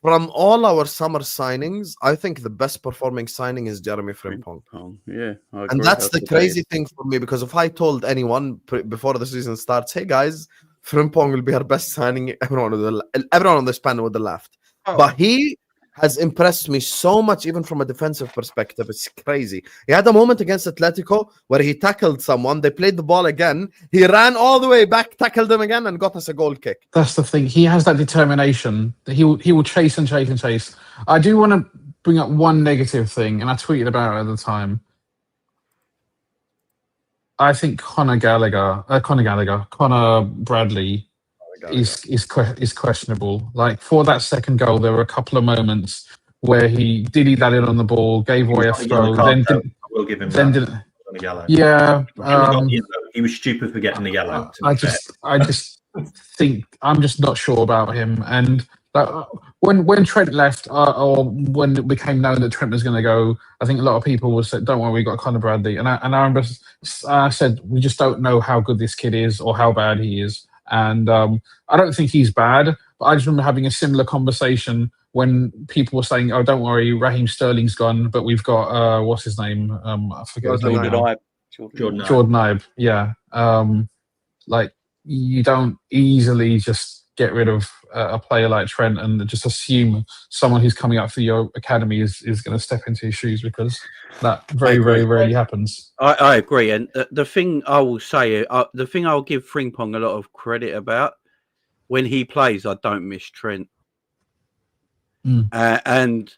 From all our summer signings, I think the best performing signing is Jeremy Frimpong. Yeah, I agree. And that's the crazy thing for me, because if I told anyone before the season starts, hey guys, Frimpong will be our best signing, everyone on this panel would have laughed. But he has impressed me so much, even from a defensive perspective. It's crazy. He had a moment against Atletico where he tackled someone. They played the ball again. He ran all the way back, tackled them again, and got us a goal kick. That's the thing. He has that determination. He will chase and chase and chase. I do want to bring up one negative thing, and I tweeted about it at the time. I think Connor Bradley is questionable. Like, for that second goal, there were a couple of moments where he dilly dallied on the ball, gave away a throw, then I will give him then that. did. On the yellow. Yeah, He was stupid for getting the yellow. I just think I'm just not sure about him. And when Trent left, or when it became known that Trent was going to go, I think a lot of people would say, "Don't worry, we got Connor Bradley." And I remember I said, "We just don't know how good this kid is or how bad he is." And I don't think he's bad, but I just remember having a similar conversation when people were saying, "Oh, don't worry, Raheem Sterling's gone, but we've got what's his name? I forget his name now. Jordan Ibe. Yeah. Like, you don't easily just get rid of a player like Trent and just assume someone who's coming up through your academy is going to step into his shoes, because that very rarely happens. I agree. And the thing I will say, the thing I'll give Frimpong a lot of credit about, when he plays, I don't miss Trent. And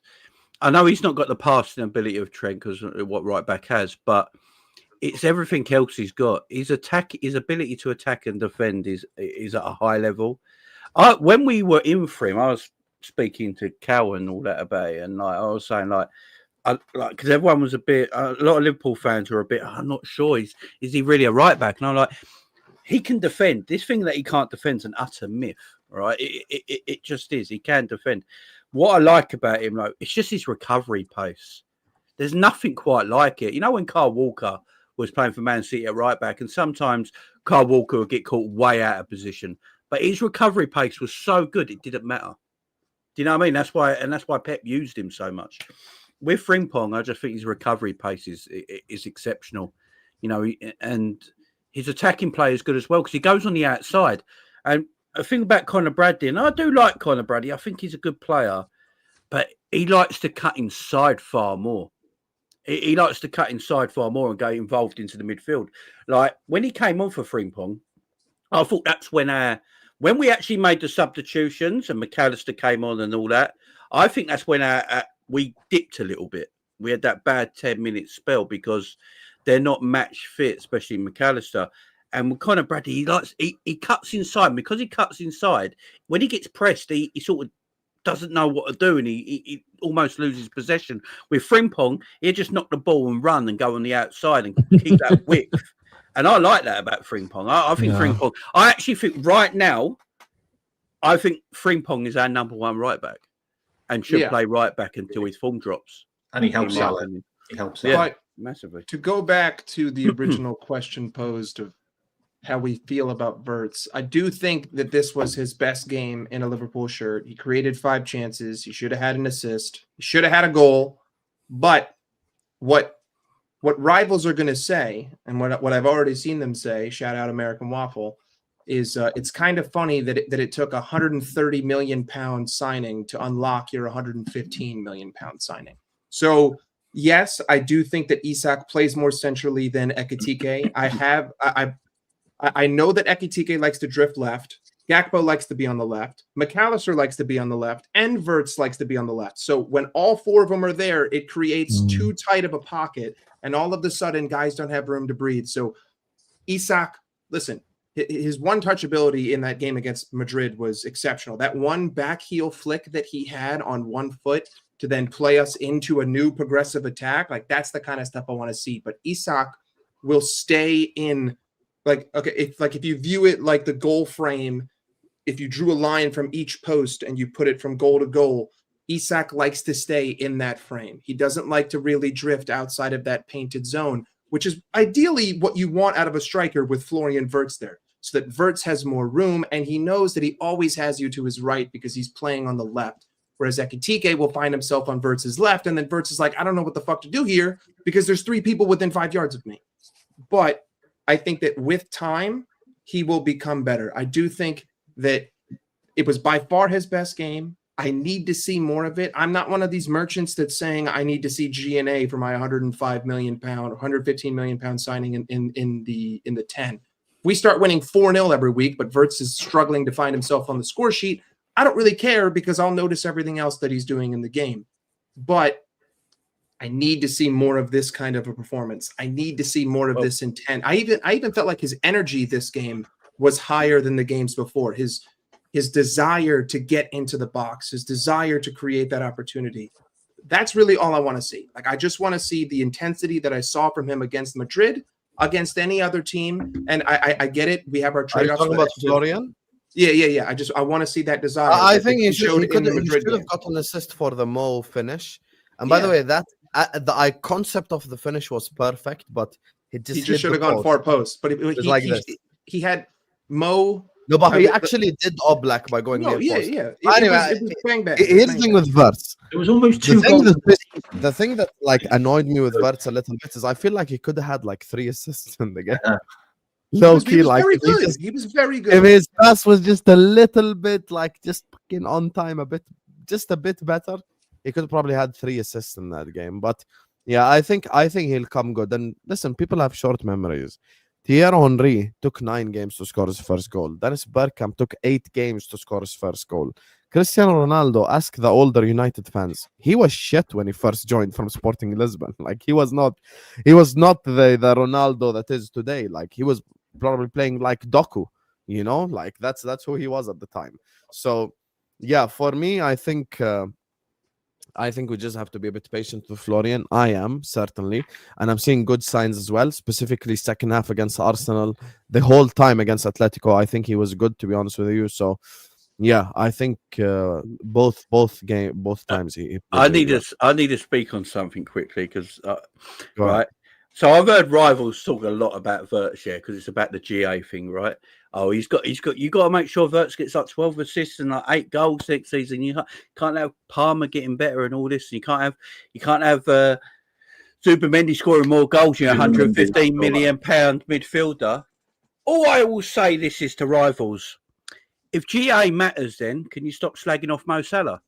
I know he's not got the passing ability of Trent, because what right back has, but it's everything else he's got. His ability to attack and defend is at a high level. When we were in for him, I was speaking to Cal and all that about it, and I was saying, because everyone was a lot of Liverpool fans were a bit, I'm not sure, is he really a right back? And I'm like, he can defend. This thing that he can't defend is an utter myth, right? It just is. He can defend. What I like about him, it's just his recovery pace. There's nothing quite like it. You know, when Kyle Walker was playing for Man City at right back, and sometimes Kyle Walker would get caught way out of position, but his recovery pace was so good it didn't matter. Do you know what I mean? That's why Pep used him so much. With Frimpong, I just think his recovery pace is exceptional. You know, and his attacking play is good as well, because he goes on the outside. And a thing about Connor Bradley, and I do like Connor Bradley, I think he's a good player, but he likes to cut inside far more. He likes to cut inside far more and go involved into the midfield. Like, when he came on for Frimpong, I thought that's when we actually made the substitutions and McAllister came on and all that, I think that's when we dipped a little bit. We had that bad 10-minute spell because they're not match fit, especially McAllister. And with Connor Bradley, he cuts inside. Because he cuts inside, when he gets pressed, he sort of doesn't know what to do, and he almost loses possession. With Frimpong, he'll just knock the ball and run and go on the outside and keep that width. And I like that about Frimpong. I think Frimpong, I actually think right now, I think Frimpong is our number one right back and should play right back until his form drops. And he helps Salah. He helps Salah. Yeah, massively. To go back to the original question posed of how we feel about Wirtz, I do think that this was his best game in a Liverpool shirt. He created 5 chances. He should have had an assist. He should have had a goal. But what rivals are going to say, and what I've already seen them say, shout out American Waffle, is it's kind of funny that it took a £130 million signing to unlock your £115 million signing. So yes, I do think that Isak plays more centrally than Ekitike. I know that Ekitike likes to drift left. Gakpo likes to be on the left. McAllister likes to be on the left. And Wirtz likes to be on the left. So when all 4 of them are there, it creates too tight of a pocket. And all of a sudden, guys don't have room to breathe. So Isak, listen, his one-touch ability in that game against Madrid was exceptional. That one back heel flick that he had on one foot to then play us into a new progressive attack, that's the kind of stuff I want to see. But Isak will stay in, if you view it like the goal frame, if you drew a line from each post and you put it from goal to goal, Isak likes to stay in that frame. He doesn't like to really drift outside of that painted zone, which is ideally what you want out of a striker with Florian Wirtz there, so that Wirtz has more room, and he knows that he always has you to his right because he's playing on the left. Whereas Ekitike will find himself on Wirtz's left, and then Wirtz is like, I don't know what the fuck to do here because there's 3 people within 5 yards of me. But I think that with time, he will become better. I do think that it was by far his best game. I need to see more of it. I'm not one of these merchants that's saying I need to see G&A for my 105 million pound, 115 million pound signing in the 10. If we start winning 4-0 every week, but Wirtz is struggling to find himself on the score sheet, I don't really care because I'll notice everything else that he's doing in the game. But I need to see more of this kind of a performance. I need to see more of this intent. I even felt like his energy this game was higher than the games before. His desire to get into the box, his desire to create that opportunity. That's really all I want to see. Like, I just want to see the intensity that I saw from him against Madrid, against any other team. And I get it. We have our trade-offs. Are you talking about Florian? Yeah. I want to see that desire. I think he should have gotten an assist for the Mo finish. And by the way, that the concept of the finish was perfect, but he just should have gone far post. But he had Mo. No, but he actually did Oblak by going near post. Yeah. Anyway, it was bang bang. Here's the thing with Wirtz. It was almost two goals. The thing that like annoyed me with Wirtz a little bit is I feel like he could have had like 3 assists in the game. Low key, like he was very good. If his pass was just a little bit like just fucking on time, just a bit better, he could have probably had 3 assists in that game. But yeah, I think he'll come good. And listen, people have short memories. Thierry Henry took 9 games to score his first goal. Dennis Bergkamp took 8 games to score his first goal. Cristiano Ronaldo, ask the older United fans. He was shit when he first joined from Sporting Lisbon. Like he was not the Ronaldo that is today. Like he was probably playing like Doku, you know, like that's who he was at the time. So yeah, for me, I think we just have to be a bit patient with Florian. I am, certainly. And I'm seeing good signs as well, specifically second half against Arsenal. The whole time against Atletico, I think he was good, to be honest with you. So, yeah, I think both times he I need to speak on something quickly because, right. So I've heard rivals talk a lot about Wirtz, because it's about the GA thing, right? Oh, you got to make sure Wirtz gets like 12 assists and like 8 goals next season. You can't have Palmer getting better and all this. You can't have Zubimendi scoring more goals. 115 million pound midfielder. All I will say this is to rivals: if GA matters, then can you stop slagging off Mo Salah?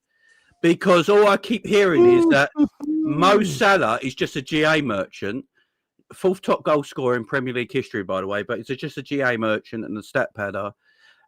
Because all I keep hearing is that Mo Salah is just a GA merchant. 4th top goal scorer in Premier League history, by the way, but it's just a GA merchant and a stat padder.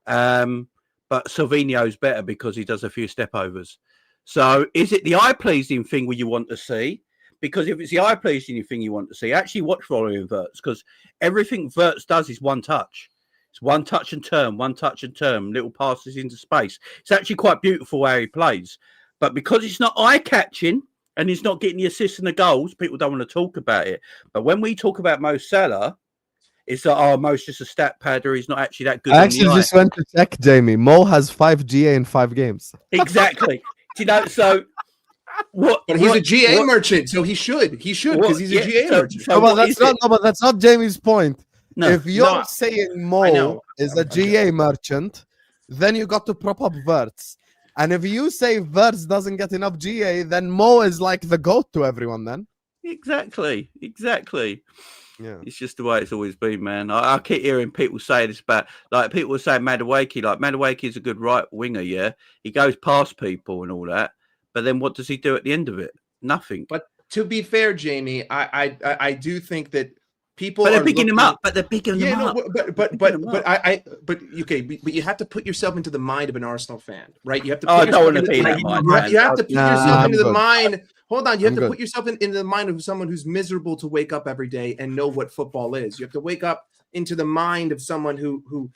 But Silvino's better because he does a few step overs. So is it the eye-pleasing thing you want to see? Because if it's the eye-pleasing thing you want to see, actually watch Florian Wirtz, because everything Wirtz does is one touch. It's one touch and turn, little passes into space. It's actually quite beautiful how he plays. But because it's not eye-catching, and he's not getting the assists and the goals, people don't want to talk about it. But when we talk about Mo Salah, it's like, Mo's just a stat padder. He's not actually that good. I actually just went to check, Jamie. Mo has 5 GA in 5 games. Exactly. So what? But he's a GA merchant, so he should because he's a GA merchant. But that's not Jamie's point. No, if you're saying Mo is a GA merchant, then you got to prop up Wirtz. And if you say Wirtz doesn't get enough GA, then Mo is like the GOAT to everyone then. Exactly. Yeah. It's just the way it's always been, man. I keep hearing people say this about, like, people were saying Madueke. Like, Madueke is a good right winger, yeah? He goes past people and all that. But then what does he do at the end of it? Nothing. But to be fair, Jamie, I do think that people they're picking him up. But you have to put yourself into the mind of an Arsenal fan, right? You have to. I don't want to be in that mind. You have to put yourself into the mind. Hold on, you have to put yourself into the mind of someone who's miserable to wake up every day and know what football is. You have to wake up into the mind of someone who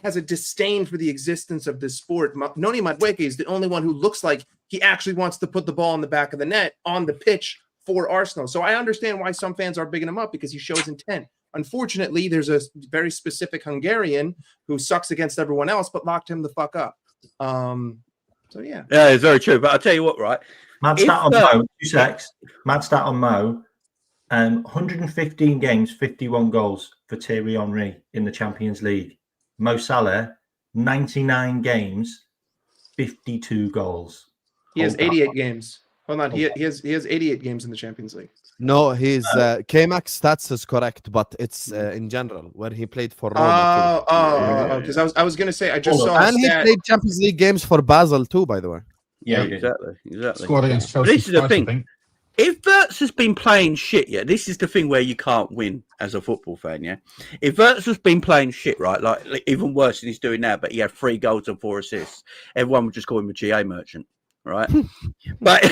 has a disdain for the existence of this sport. Noni Madueke is the only one who looks like he actually wants to put the ball in the back of the net on the pitch for Arsenal. So I understand why some fans are bigging him up because he shows intent. Unfortunately, there's a very specific Hungarian who sucks against everyone else, but locked him the fuck up. So yeah. Yeah, it's very true. But I'll tell you what, right? Mad stat on Mo, 2 secs. Mad stat on Mo. 115 games, 51 goals for Thierry Henry in the Champions League. Mo Salah, 99 games, 52 goals. He has 88 games. Hold on. He has 88 games in the Champions League. No, his K-Max stats is correct, but it's in general where he played for Roma. Because I was gonna say I just saw And he played Champions League games for Basel too, by the way. Yeah, exactly. Scored against Chelsea. This is the twice, thing. I think. If Wirtz has been playing shit, yeah, this is the thing where you can't win as a football fan, yeah. If Wirtz has been playing shit, right, like even worse than he's doing now, but he had 3 goals and 4 assists, everyone would just call him a GA merchant, right? but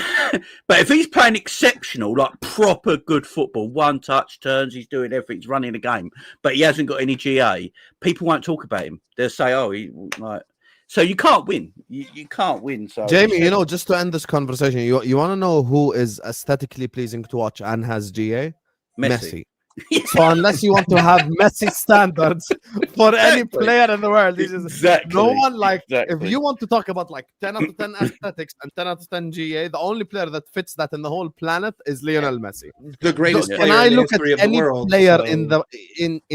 if he's playing exceptional, like proper good football, one touch turns, he's doing everything, he's running the game, but he hasn't got any GA, people won't talk about him. They'll say, oh, he like. So you can't win. You can't win. So Jamie, just to end this conversation, you want to know who is aesthetically pleasing to watch and has GA? Messi. So unless you want to have Messi standards for any player in the world, no one if you want to talk about like 10 out of 10 aesthetics and 10 out of 10 GA, the only player that fits that in the whole planet is Lionel Messi. The greatest player Can I in the look history at of the any world. player So-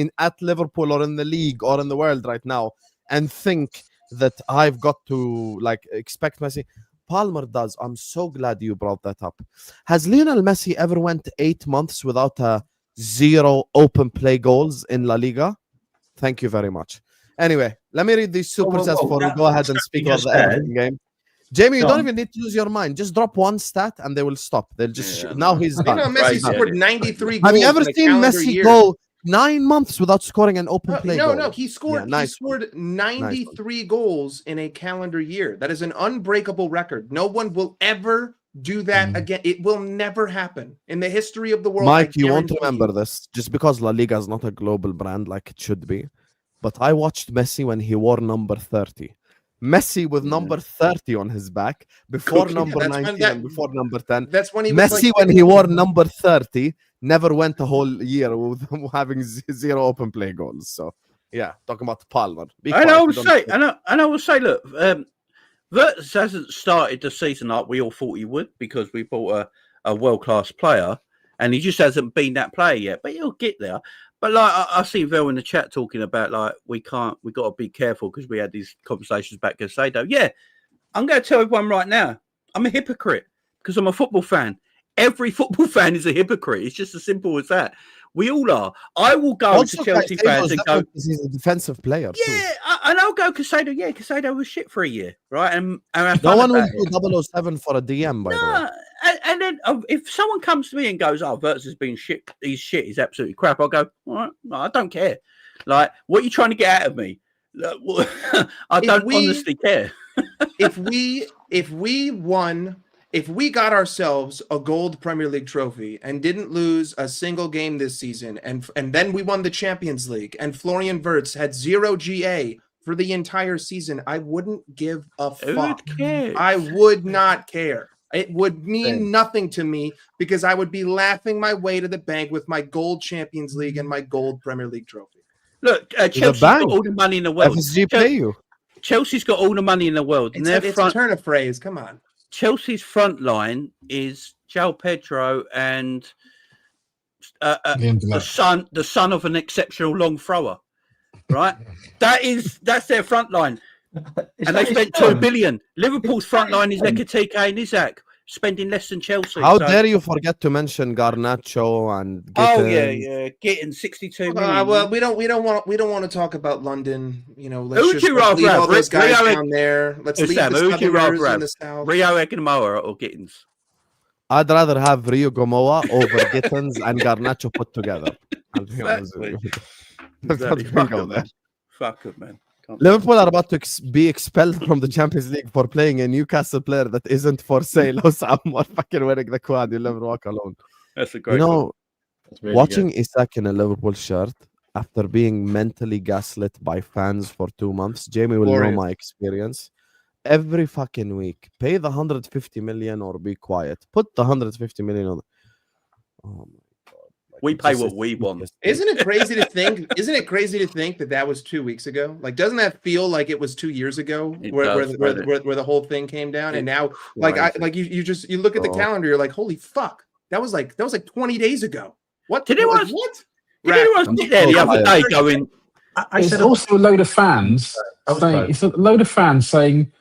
in at Liverpool or in the league or in the world right now and think that I've got to like expect Messi? Palmer does. I'm so glad you brought that up. Has Lionel Messi ever went 8 months without 0 open play goals in La Liga? Thank you very much. Anyway, let me read these super chats before we go ahead and speak about the Everton game. Jamie, you don't even need to use your mind. Just drop one stat and they will stop. They'll just now he's done. Messi scored 93 goals. Have you ever in a seen calendar Messi year. go 9 months without scoring an open play goal? No, he scored. Yeah, nice he scored 93 goals in a calendar year. That is an unbreakable record. No one will ever do that again. It will never happen in the history of the world. Mike, you won't remember this just because La Liga is not a global brand like it should be. But I watched Messi when he wore number 30. Messi with number 30 on his back before number 19 and before number 10. That's when he was Messi when he wore number 30 never went a whole year with having 0 open play goals. So yeah, talking about Palmer. And I will say, look, Wirtz hasn't started the season like we all thought he would because we bought a world-class player and he just hasn't been that player yet, but he'll get there. But like I see Vel in the chat talking about like we got to be careful because we had these conversations about Casado. Yeah, I'm going to tell everyone right now, I'm a hypocrite because I'm a football fan. Every football fan is a hypocrite. It's just as simple as that. We all are. I will go also, to Chelsea fans and go. He's a defensive player. Yeah, and I'll go Casado. Yeah, Casado was shit for a year, right? And no one will do 007 for a DM, by the way. And then if someone comes to me and goes, "Oh, Wirtz has been shit. He's shit. He's absolutely crap," I'll go, "All right, no, I don't care. Like, what are you trying to get out of me? I don't honestly care." if we got ourselves a gold Premier League trophy and didn't lose a single game this season, and then we won the Champions League, and Florian Wirtz had 0 GA for the entire season, I wouldn't give a fuck. I would not care. It would mean nothing to me because I would be laughing my way to the bank with my gold Champions League and my gold Premier League trophy. Look, Chelsea's got all the money in the world. Chelsea's got all the money in the world. It's a turn of phrase. Come on. Chelsea's front line is João Pedro and the son of an exceptional long thrower, right? That's their front line. And they spent 2 billion. Liverpool's front line is Ekitike and Isak, spending less than Chelsea. How dare you forget to mention Garnacho and Gittins. Oh yeah, getting 62 million. Well, we don't want to talk about London. You know, who would you rather leave have? all those guys down there. Let's leave Sam, the who would you rather have? in the south. Rio Ekinmoa or Gittins? I'd rather have Rio Gomoa over Gittins and Garnacho put together. I'll be honest with you. Fuck it, man. Liverpool are about to be expelled from the Champions League for playing a Newcastle player that isn't for sale. Husam, or fucking wearing the quad. You'll never walk alone. That's a great. Really watching Isak in a Liverpool shirt after being mentally gaslit by fans for 2 months. Jamie will know my experience. Every fucking week, pay the 150 million or be quiet. Put the 150 million on. Oh my. We pay what we want. Isn't it crazy to think? Isn't it crazy to think that was 2 weeks ago? Like, doesn't that feel like it was 2 years ago where the whole thing came down? And now, you look at the calendar, you're like, holy fuck, that was like 20 days ago. What? Did anyone sit there the other day going? There's also a load of fans saying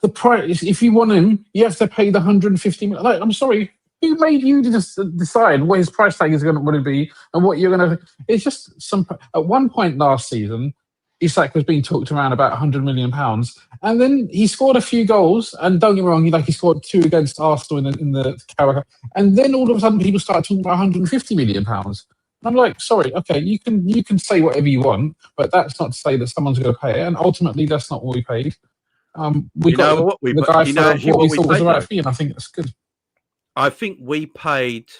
the price. If you want him, you have to pay the 150 million. Like, I'm sorry, who made you just decide what his price tag is going to be and what you're going to? It's just some. At one point last season, Isak was being talked around about 100 million pounds, and then he scored a few goals. And don't get me wrong, he scored 2 against Arsenal in the Carabao, and then all of a sudden people started talking about 150 million pounds. I'm like, sorry, okay, you can say whatever you want, but that's not to say that someone's going to pay it. And ultimately, that's not what we paid. We got what we thought was the right fee, and I think that's good. I think we paid.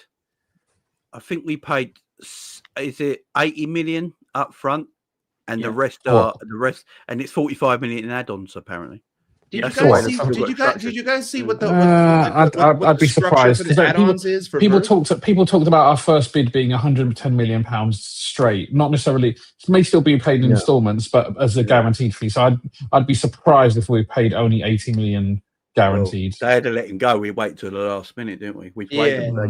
Is it 80 million up front, and the rest, and it's 45 million in add-ons apparently. Did you guys see what the I'd be surprised for the add-ons is for people talked about our first bid being 110 million pounds straight, not necessarily. It may still be paid in installments, but as a guaranteed fee. So I'd be surprised if we paid only 80 million guaranteed. Well, they had to let him go. We wait till the last minute, didn't we? Yeah. Well,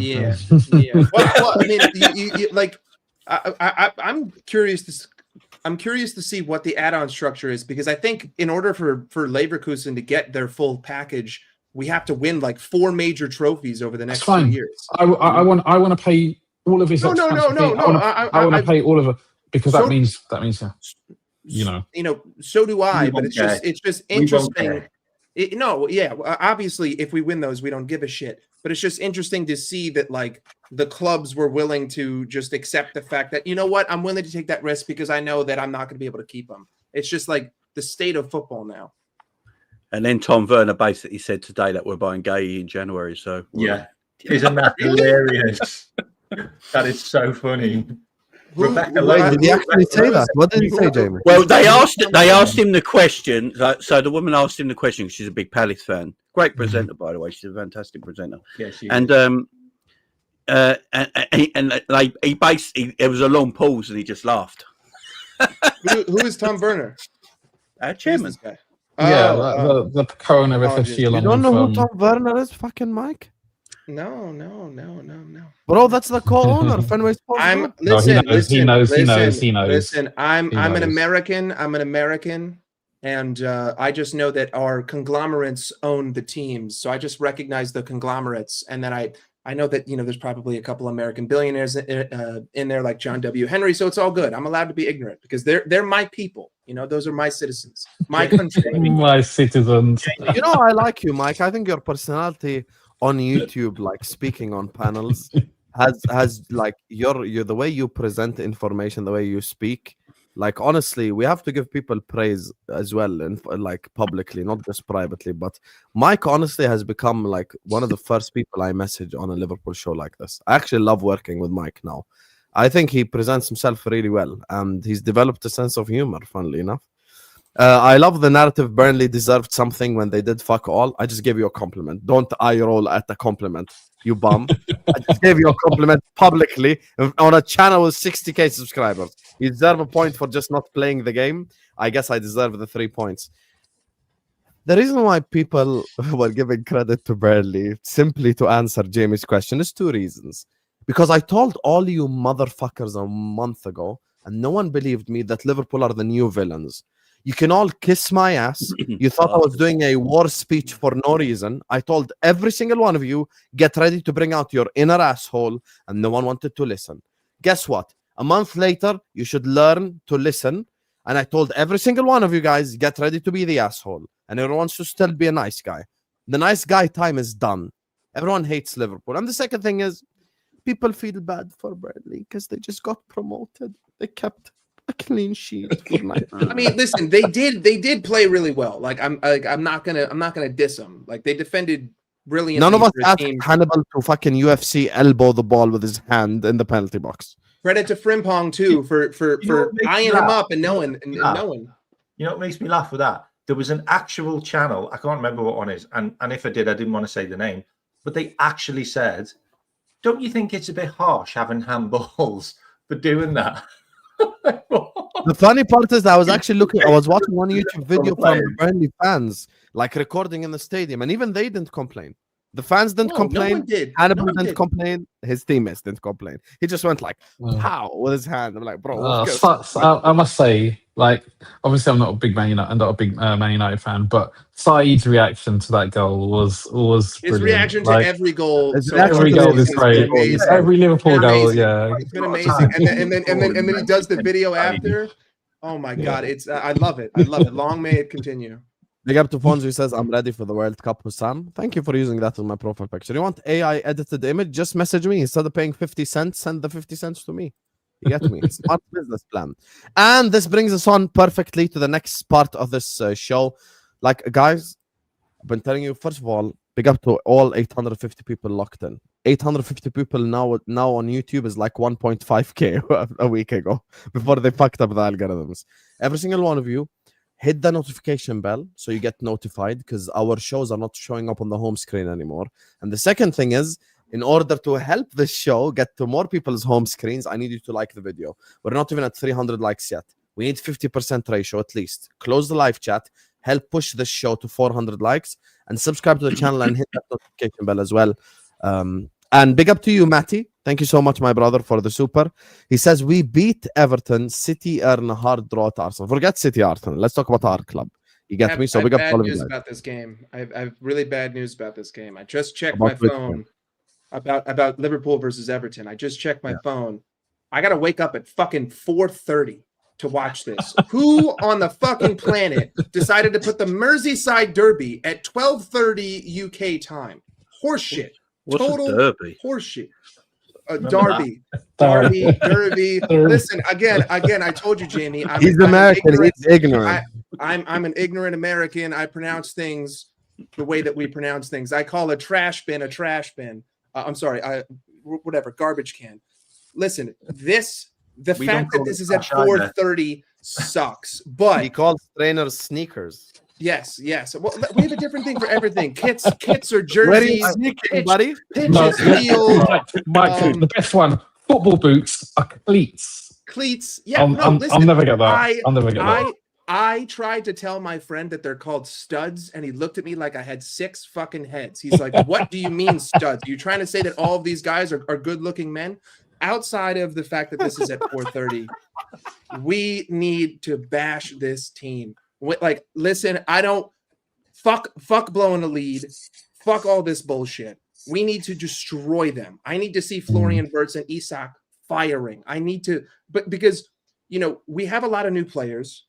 I mean, you like, I'm curious to see what the add-on structure is, because I think in order for Leverkusen to get their full package, we have to win like 4 major trophies over the next 2 years. I want to pay all of his. No. I want to pay all of it, because that means So do I, but it's just interesting. Obviously, if we win those, we don't give a shit. But it's just interesting to see that like the clubs were willing to just accept the fact that, you know what, I'm willing to take that risk because I know that I'm not going to be able to keep them. It's just like the state of football now. And then Tom Werner basically said today that we're buying Gay in January. So isn't that hilarious? That is so funny. Did he actually say that? What did he say, Jamie? Well, they asked him the question. So the woman asked him the question. She's a big Palace fan. Great presenter, by the way. She's a fantastic presenter. Yeah, she is. And he basically, it was a long pause, and he just laughed. Who is Tom Werner? Our chairman. Guy? The Corona FFC. You don't know who Tom Werner is, fucking Mike? No. Bro, that's the co-owner. Fenway Sports. He knows. Listen, I'm an American, and I just know that our conglomerates own the teams. So I just recognize the conglomerates, and then I know that there's probably a couple American billionaires in there, like John W. Henry. So it's all good. I'm allowed to be ignorant because they're my people. Those are my citizens, my country, my citizens. I like you, Mike. I think your personality on YouTube, like speaking on panels, has like your the way you present information, the way you speak. Like, honestly, we have to give people praise as well, and like publicly, not just privately. But Mike honestly has become like one of the first people I message on a Liverpool show like this. I actually love working with Mike now. I think he presents himself really well, and he's developed a sense of humor, funnily enough. I love the narrative. Burnley deserved something when they did fuck all. I just gave you a compliment. Don't eye roll at the compliment, you bum. I just gave you a compliment publicly on a channel with 60k subscribers. You deserve a point for just not playing the game. I guess I deserve the 3 points. The reason why people were giving credit to Burnley, simply to answer Jamie's question, is 2 reasons. Because I told all you motherfuckers a month ago, and no one believed me, that Liverpool are the new villains. You can all kiss my ass. You thought I was doing a war speech for no reason. I told every single one of you, get ready to bring out your inner asshole, and no one wanted to listen. Guess what? A month later, you should learn to listen. And I told every single one of you guys, get ready to be the asshole. And everyone should still be a nice guy. The nice guy time is done. Everyone hates Liverpool. And the second thing is, people feel bad for Burnley because they just got promoted. They kept a clean sheet. I mean, listen, they did play really well. Like I'm not gonna diss them. Like they defended brilliantly. None of us asked Hannibal to fucking UFC elbow the ball with his hand in the penalty box. Credit to Frimpong too for eyeing him up and knowing. You know what makes me laugh with that? There was an actual channel. I can't remember what one is, and if I did, I didn't want to say the name, but they actually said, "Don't you think it's a bit harsh having handballs for doing that?" The funny part is that I was watching one YouTube video from the Burnley fans, like recording in the stadium, and even they didn't complain. The fans didn't No complain. one did. Hannibal No one didn't did. complain. His teammates didn't complain. He just went like, pow, with his hand. I'm like, bro, I must say, like, obviously, I'm not a big Man United fan, but Saeed's reaction to that goal was His brilliant. reaction to Like, every goal. his So reaction every to far goal this is season has been great. amazing. Every Liverpool goal, Amazing. yeah. It's been amazing. And then he does the video after. Oh my God. It's I love it. I love it. Long may it continue. Big up to Fonzie, who says, I'm ready for the World Cup, Husam. Thank you for using that as my profile picture. You want AI edited image? Just message me. Instead of paying 50 cents, send the 50 cents to me. You get me? Smart business plan. And this brings us on perfectly to the next part of this show. Like, guys, I've been telling you, first of all, big up to all 850 people locked in. 850 people now on YouTube is like 1.5K a week ago before they fucked up the algorithms. Every single one of you, hit the notification bell so you get notified because our shows are not showing up on the home screen anymore. And the second thing is, in order to help this show get to more people's home screens, I need you to like the video. We're not even at 300 likes yet. We need 50% ratio at least. Close the live chat, help push this show to 400 likes, and subscribe to the channel and hit that notification bell as well. And big up to you, Matty. Thank you so much, my brother, for the super. He says, we beat Everton, City earn a hard draw to Arsenal. Forget City, Arsenal. Let's talk about our club. You get me? So big up bad all of news you guys. about this game. I have really bad news about this game. I just checked About my which phone game? about Liverpool versus Everton. I just checked my phone. I got to wake up at fucking 4:30 to watch this. Who on the fucking planet decided to put the Merseyside derby at 12:30 UK time? Horseshit. What's Total a derby? horseshit. Remember Derby. Listen, again, I told you, Jamie. He's American. He's ignorant. I'm an ignorant American. I pronounce things the way that we pronounce things. I call a trash bin a trash bin. I'm sorry, whatever, garbage can. Listen, the fact that this is at 4:30 sucks. But He calls trainers sneakers. yes. Well, we have a different thing for everything. Kits or Where are you jerseys, sneaking, buddy? pitches, field, Mike, the best one. Football boots are cleats. cleats. Yeah, I'll never get that. I'll never get that. I tried to tell my friend that they're called studs, and he looked at me like I had 6 fucking heads. He's like, what do you mean studs? Are you trying to say that all of these guys are good-looking men? Outside of the fact that this is at 4:30, we need to bash this team. Like, listen, I don't fuck blowing the lead. Fuck all this bullshit. We need to destroy them. I need to see Florian Wirtz and Isak firing. I need to, but because, we have a lot of new players,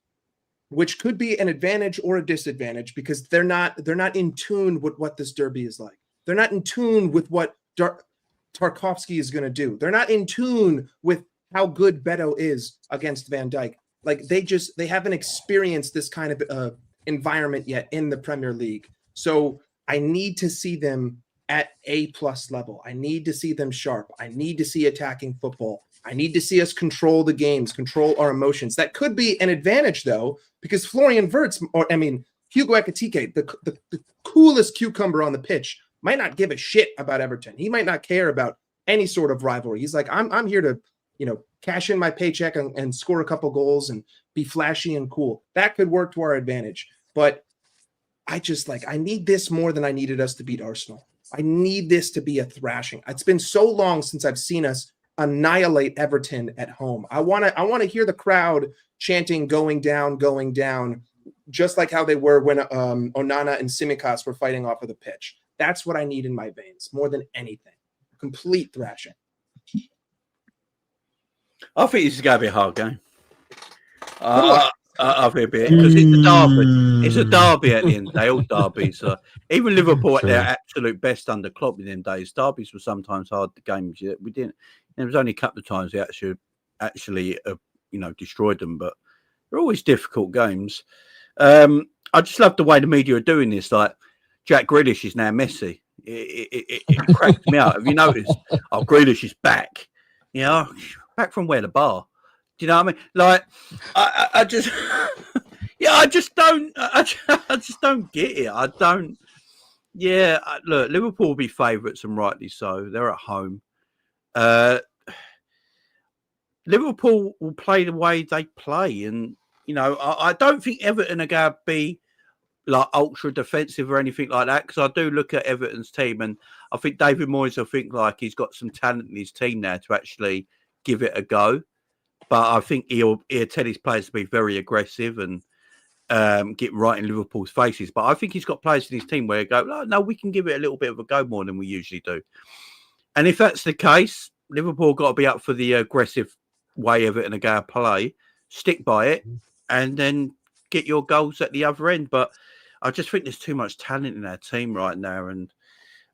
which could be an advantage or a disadvantage because they're not in tune with what this derby is like. They're not in tune with what Tarkovsky is going to do. They're not in tune with how good Beto is against Van Dijk. Like they haven't experienced this kind of environment yet in the Premier League. So I need to see them at A+ level. I need to see them sharp. I need to see attacking football. I need to see us control the games, control our emotions. That could be an advantage, though, because Florian Wirtz, Hugo Ekitike, the coolest cucumber on the pitch, might not give a shit about Everton. He might not care about any sort of rivalry. He's like, I'm here to, cash in my paycheck and score a couple goals and be flashy and cool. That could work to our advantage. But I need this more than I needed us to beat Arsenal. I need this to be a thrashing. It's been so long since I've seen us annihilate Everton at home. I want to hear the crowd chanting going down, just like how they were when Onana and Tsimikas were fighting off of the pitch. That's what I need in my veins more than anything. Complete thrashing. I think this is going to be a hard game. I think a bit because it's a derby. It's a derby at the end of the day. All derbies. Even Liverpool at their absolute best under Klopp in them days. Derbies were sometimes hard games. We didn't. There was only a couple of times we actually destroyed them, but they're always difficult games. I just love the way the media are doing this. Like Jack Grealish is now Messi. It cracks me up. Have you noticed? Oh, Grealish is back. Back from where? The bar. Do you know what I mean? Like, I just, I just don't get it. I don't. Yeah, look, Liverpool will be favourites and rightly so. They're at home. Liverpool will play the way they play, and I don't think Everton are going to be like ultra defensive or anything like that. Because I do look at Everton's team, and I think David Moyes, I think like he's got some talent in his team now to actually give it a go. But I think he'll tell his players to be very aggressive and get right in Liverpool's faces. But I think he's got players in his team where he go, oh, no, we can give it a little bit of a go more than we usually do. And if that's the case, Liverpool got to be up for the aggressive way of it and a go play, stick by it, and then get your goals at the other end. But I just think there's too much talent in our team right now. And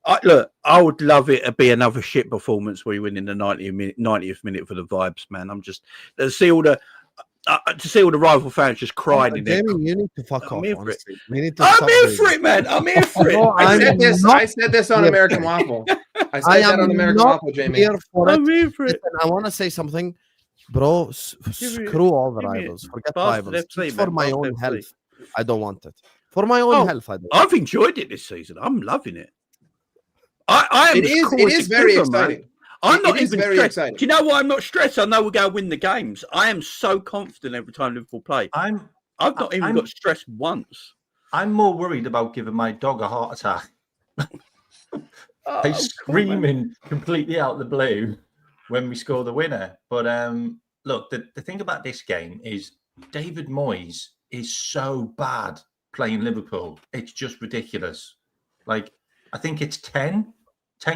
I would love it to be another shit performance where we win in the 90th minute for the vibes, man. I'm just to see all the rival fans just crying in there. Jamie, you need to fuck off. Honestly. I'm here for it, man. I'm here for it. I said this on American Waffle. I said that on American Waffle, Jamie. I'm here for it. Listen, I want to say something, bro. Screw all the rivals. Forget rivals. Just for my own health, I don't want it. For my own health, I don't. I've enjoyed it this season. I'm loving it. I am. It is very exciting. Man. I'm not even very stressed. exciting. Do you know why I'm not stressed? I know we're going to win the games. I am so confident every time Liverpool play. I've not even got stressed once. I'm more worried about giving my dog a heart attack. He's screaming completely out of the blue when we score the winner. But look, the thing about this game is David Moyes is so bad playing Liverpool. It's just ridiculous. Like, I think it's 10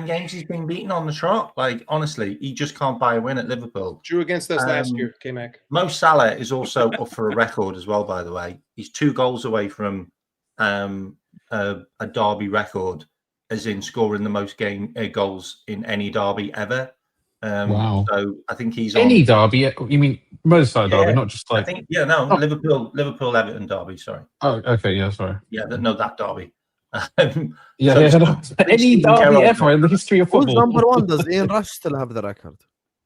games he's been beaten on the trot. Like, honestly, he just can't buy a win at Liverpool. Drew against us last year, K-Mac. Mo Salah is also up for a record as well, by the way. He's 2 goals away from a derby record, as in scoring the most goals in any derby ever. Wow. So I think he's any derby. You mean Merseyside derby, not just like... Liverpool Everton derby, sorry. Oh, okay, yeah, sorry. Yeah, that derby. Any derby ever in the history of football. Who's number 1? Does Ian Rush still have the record?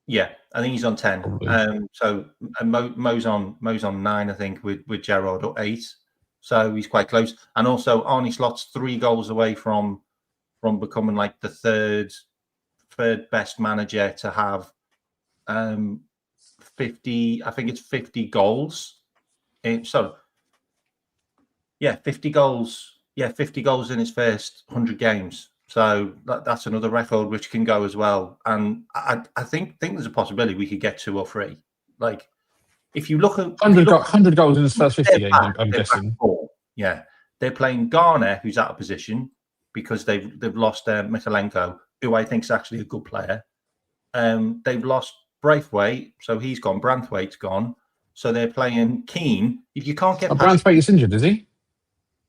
Yeah, I think he's on 10. So Mo's on 9, I think, with Gerrard, or 8. So he's quite close. And also Arne Slot's 3 goals away from becoming like the third best manager to have 50. I think it's 50 goals. 50 goals. Yeah, 50 goals in his first 100 games. So that's another record which can go as well. And I think there's a possibility we could get 2 or 3. Like, if you look at 100 goals in his first 50 games, I'm guessing. Yeah, they're playing Garner, who's out of position because they've lost Mikalenko, who I think is actually a good player. They've lost Braithwaite, so he's gone. Branthwaite's gone. So they're playing Keane. If you can't get Branthwaite is injured, is he?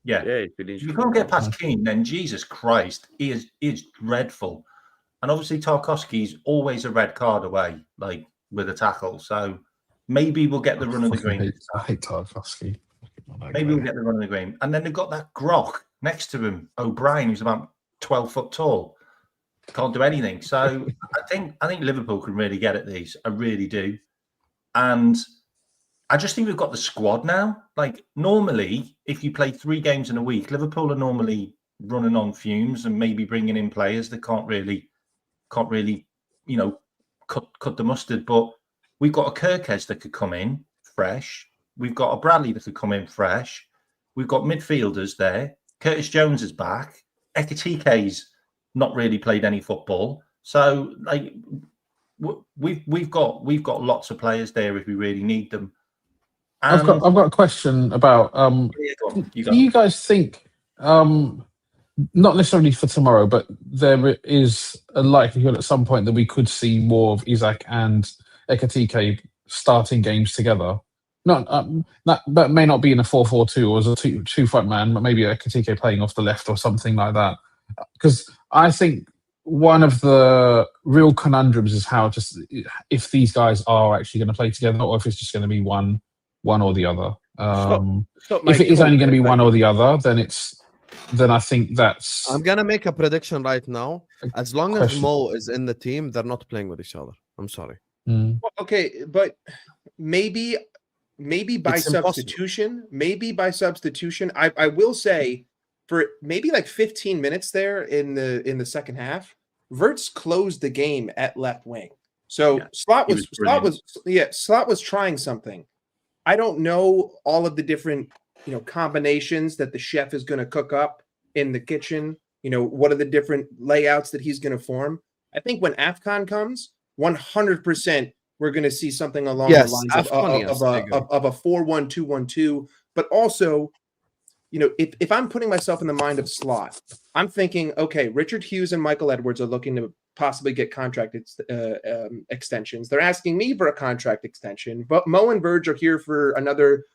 Yeah, he's been injured. If you can't get past Keane, then Jesus Christ, he is dreadful. And obviously Tarkowski's always a red card away, like with a tackle. So maybe we'll get the run of the green. I hate Tarkowski. Maybe we'll get the run of the green. And then they've got that Grock next to him, O'Brien, who's about 12 foot tall. Can't do anything. So I think Liverpool can really get at these. I really do. And I just think we've got the squad now. Like, normally, if you play 3 games in a week, Liverpool are normally running on fumes and maybe bringing in players that can't really, cut the mustard. But we've got a Kirkes that could come in fresh. We've got a Bradley that could come in fresh. We've got midfielders there. Curtis Jones is back. Ekitike's not really played any football. So, like, we've got lots of players there if we really need them. I've got a question about do you guys think, not necessarily for tomorrow, but there is a likelihood at some point that we could see more of Isak and Ekitike starting games together? That may not be in a 4-4-2 or as a two front man, but maybe Ekitike playing off the left or something like that. Because I think one of the real conundrums is if these guys are actually going to play together, or if it's just going to be one or the other. If it is only going to be one or the other, then I think that's... I'm going to make a prediction right now. As long as Mo is in the team, they're not playing with each other. I'm sorry. Okay, but maybe by substitution, I will say for maybe like 15 minutes there in the second half, Wirtz closed the game at left wing. So Slot was trying something. I don't know all of the different combinations that the chef is going to cook up in the kitchen. What are the different layouts that he's going to form? I think when AFCON comes, 100% we're going to see something along the lines of a 4-1-2-1-2. But also, if I'm putting myself in the mind of Slot, I'm thinking, okay, Richard Hughes and Michael Edwards are looking to possibly get contract extensions. They're asking me for a contract extension, but Mo and Verge are here for another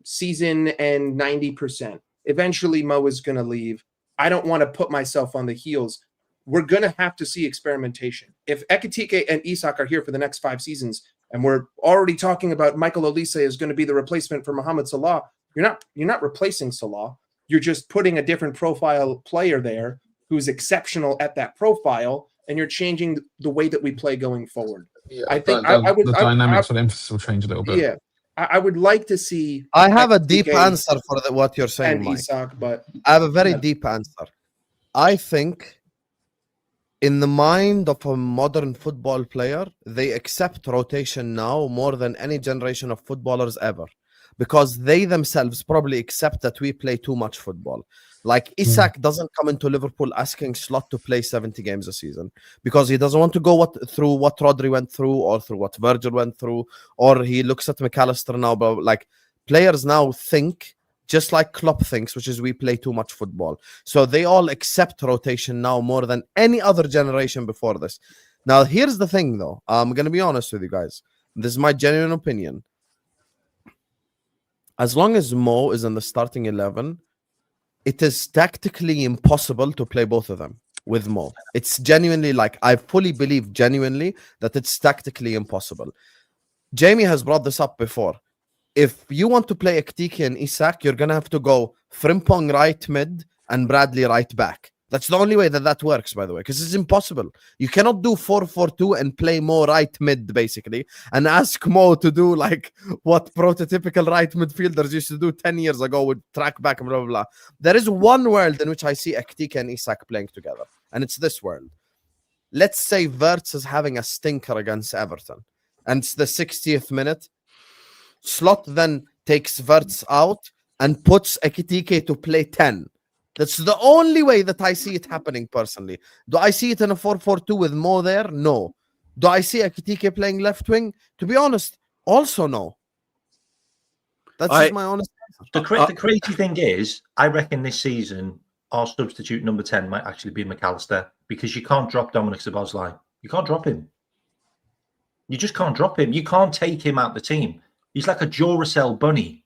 season and 90%. Eventually, Mo is going to leave. I don't want to put myself on the heels. We're going to have to see experimentation. If Ekitike and Isak are here for the next 5 seasons, and we're already talking about Michael Olise is going to be the replacement for Mohamed Salah, you're not replacing Salah. You're just putting a different profile player there who's exceptional at that profile, and you're changing the way that we play going forward. Yeah, I think the dynamics of the emphasis will change a little bit. Yeah, I would like to see. I have a deep answer for what you're saying, and Mike. Isak, but I have a very deep answer. I think in the mind of a modern football player, they accept rotation now more than any generation of footballers ever, because they themselves probably accept that we play too much football. Like Isak doesn't come into Liverpool asking Slot to play 70 games a season because he doesn't want to go through what Rodri went through or through what Virgil went through, or he looks at McAllister now. But like players now think just like Klopp thinks, which is we play too much football. So they all accept rotation now more than any other generation before this. Now, here's the thing, though. I'm going to be honest with you guys. This is my genuine opinion. As long as Mo is in the starting 11, it is tactically impossible to play both of them with Mo. It's genuinely I fully believe genuinely that it's tactically impossible. Jamie has brought this up before. If you want to play Ekitike and Isak, you're going to have to go Frimpong right mid and Bradley right back. That's the only way that works, by the way, because it's impossible. You cannot do 4-4-2 and play Mo right mid, basically, and ask Mo to do what prototypical right midfielders used to do 10 years ago with track back and blah, blah, blah. There is one world in which I see Ekitike and Isak playing together, and it's this world. Let's say Wirtz is having a stinker against Everton, and it's the 60th minute. Slot then takes Wirtz out and puts Ekitike to play 10. That's the only way that I see it happening personally. Do I see it in a 4-4-2 with Mo there? No. Do I see Ekitike playing left wing? To be honest, also no. That's just my honest answer. The crazy thing is, I reckon this season, our substitute number 10 might actually be McAllister, because you can't drop Dominic Szoboszlai. You can't drop him. You just can't drop him. You can't take him out the team. He's like a Duracell bunny.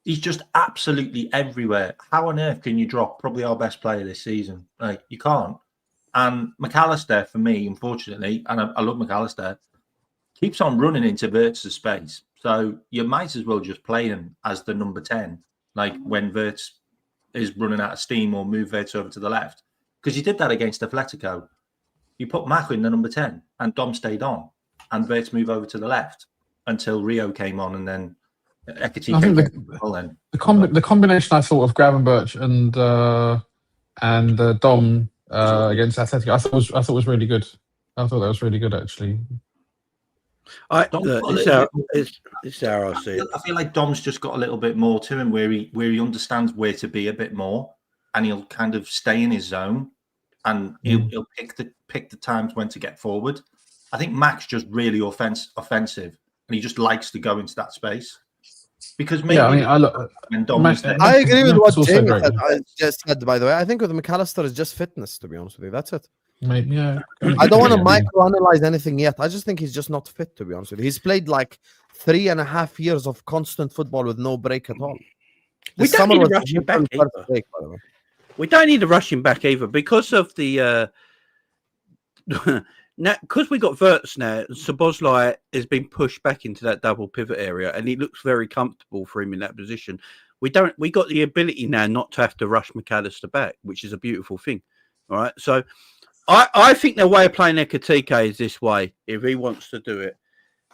He's just absolutely everywhere. How on earth can you drop probably our best player this season? You can't. And McAllister, for me, unfortunately, and I love McAllister, keeps on running into Wirtz's space. So you might as well just play him as the number 10, when Wirtz is running out of steam, or move Wirtz over to the left. Because you did that against Atletico. You put Mako in the number 10 and Dom stayed on, and Wirtz moved over to the left until Rio came on, and then Ekitike. I think the combination I thought of Gravenberch and Dom against Atletico, I thought was really good. I thought that was really good, actually. It's how I see it. I feel like Dom's just got a little bit more to him, where he understands where to be a bit more, and he'll kind of stay in his zone, and he'll pick the times when to get forward. I think Mac's just really offensive, and he just likes to go into that space. Because maybe I agree with what Jamie just said, by the way. I think with McAllister is just fitness, to be honest with you. That's it. Maybe, yeah. I don't want to microanalyze anything yet. I just think he's just not fit, to be honest with you. He's played 3.5 years of constant football with no break at all. We don't need to rush him back either. We don't need to rush him back either, because of the now, because we got Wirtz now, Szoboszlai has been pushed back into that double pivot area, and he looks very comfortable for him in that position. We got the ability now not to have to rush McAllister back, which is a beautiful thing. All right, so I think the way of playing Ekitike is this way, if he wants to do it,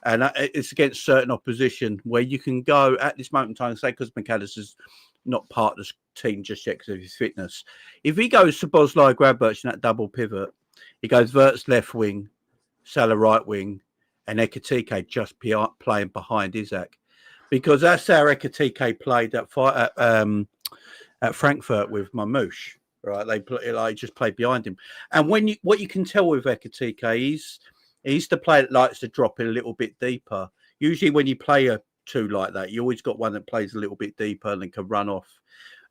and it's against certain opposition where you can go at this moment in time, say, because McAllister's not part of the team just yet because of his fitness. If he goes Szoboszlai, Gravenberch in that double pivot, he goes Wirtz left wing, Salah right wing, and Ekitike just playing behind Isak. because that's how Ekitike played at Frankfurt with Mamouche. Right, they just played behind him, and what you can tell with Ekitike, he's the player that likes to drop in a little bit deeper. Usually, when you play a two like that, you always got one that plays a little bit deeper and then can run off,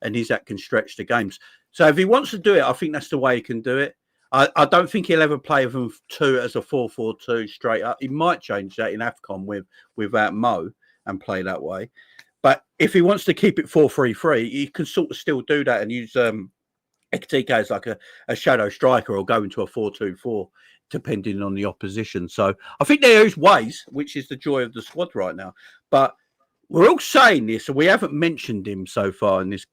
and that can stretch the games. So if he wants to do it, I think that's the way he can do it. I don't think he'll ever play with them two as a 4-4-2 straight up. He might change that in AFCON without Mo and play that way. But if he wants to keep it 4-3-3, he can sort of still do that and use Ekitike as like a shadow striker or go into a 4-2-4, depending on the opposition. So I think there is ways, which is the joy of the squad right now. But we're all saying this, and we haven't mentioned him so far in this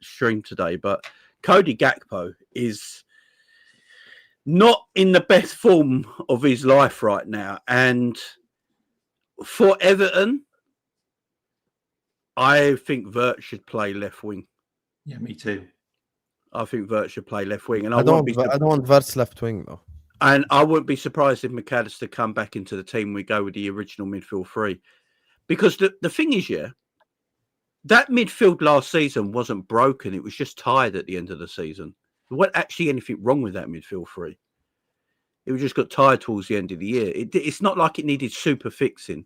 stream today, but Cody Gakpo is not in the best form of his life right now. And for Everton, I think Vert should play left wing. Yeah, me too. I think Vert should play left wing. And I don't want Vert's left wing, though. And I wouldn't be surprised if McAllister come back into the team. We go with the original midfield three. Because the thing is, that midfield last season wasn't broken. It was just tired at the end of the season. There wasn't actually anything wrong with that midfield three. It just got tired towards the end of the year. It's not like it needed super fixing.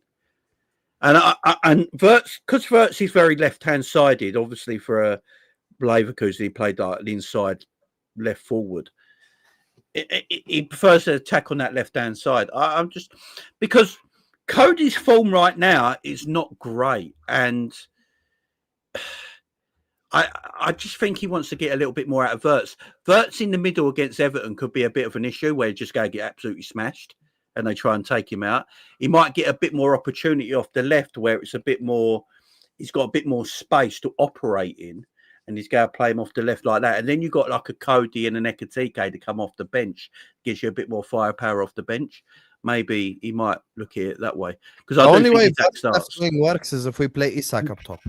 And Verts, because Verts is very left-hand sided, obviously for a Leverkusen, he played like an inside left forward. He prefers to attack on that left-hand side. I'm just because Cody's form right now is not great, and I just think he wants to get a little bit more out of Verts. Verts in the middle against Everton could be a bit of an issue where he's just going to get absolutely smashed and they try and take him out. He might get a bit more opportunity off the left where it's a bit more, he's got a bit more space to operate in, and he's going to play him off the left like that. And then you've got like a Cody and an Ekitike to come off the bench, gives you a bit more firepower off the bench. Maybe he might look at it that way. Because the only way that swing works is if we play Isak up top.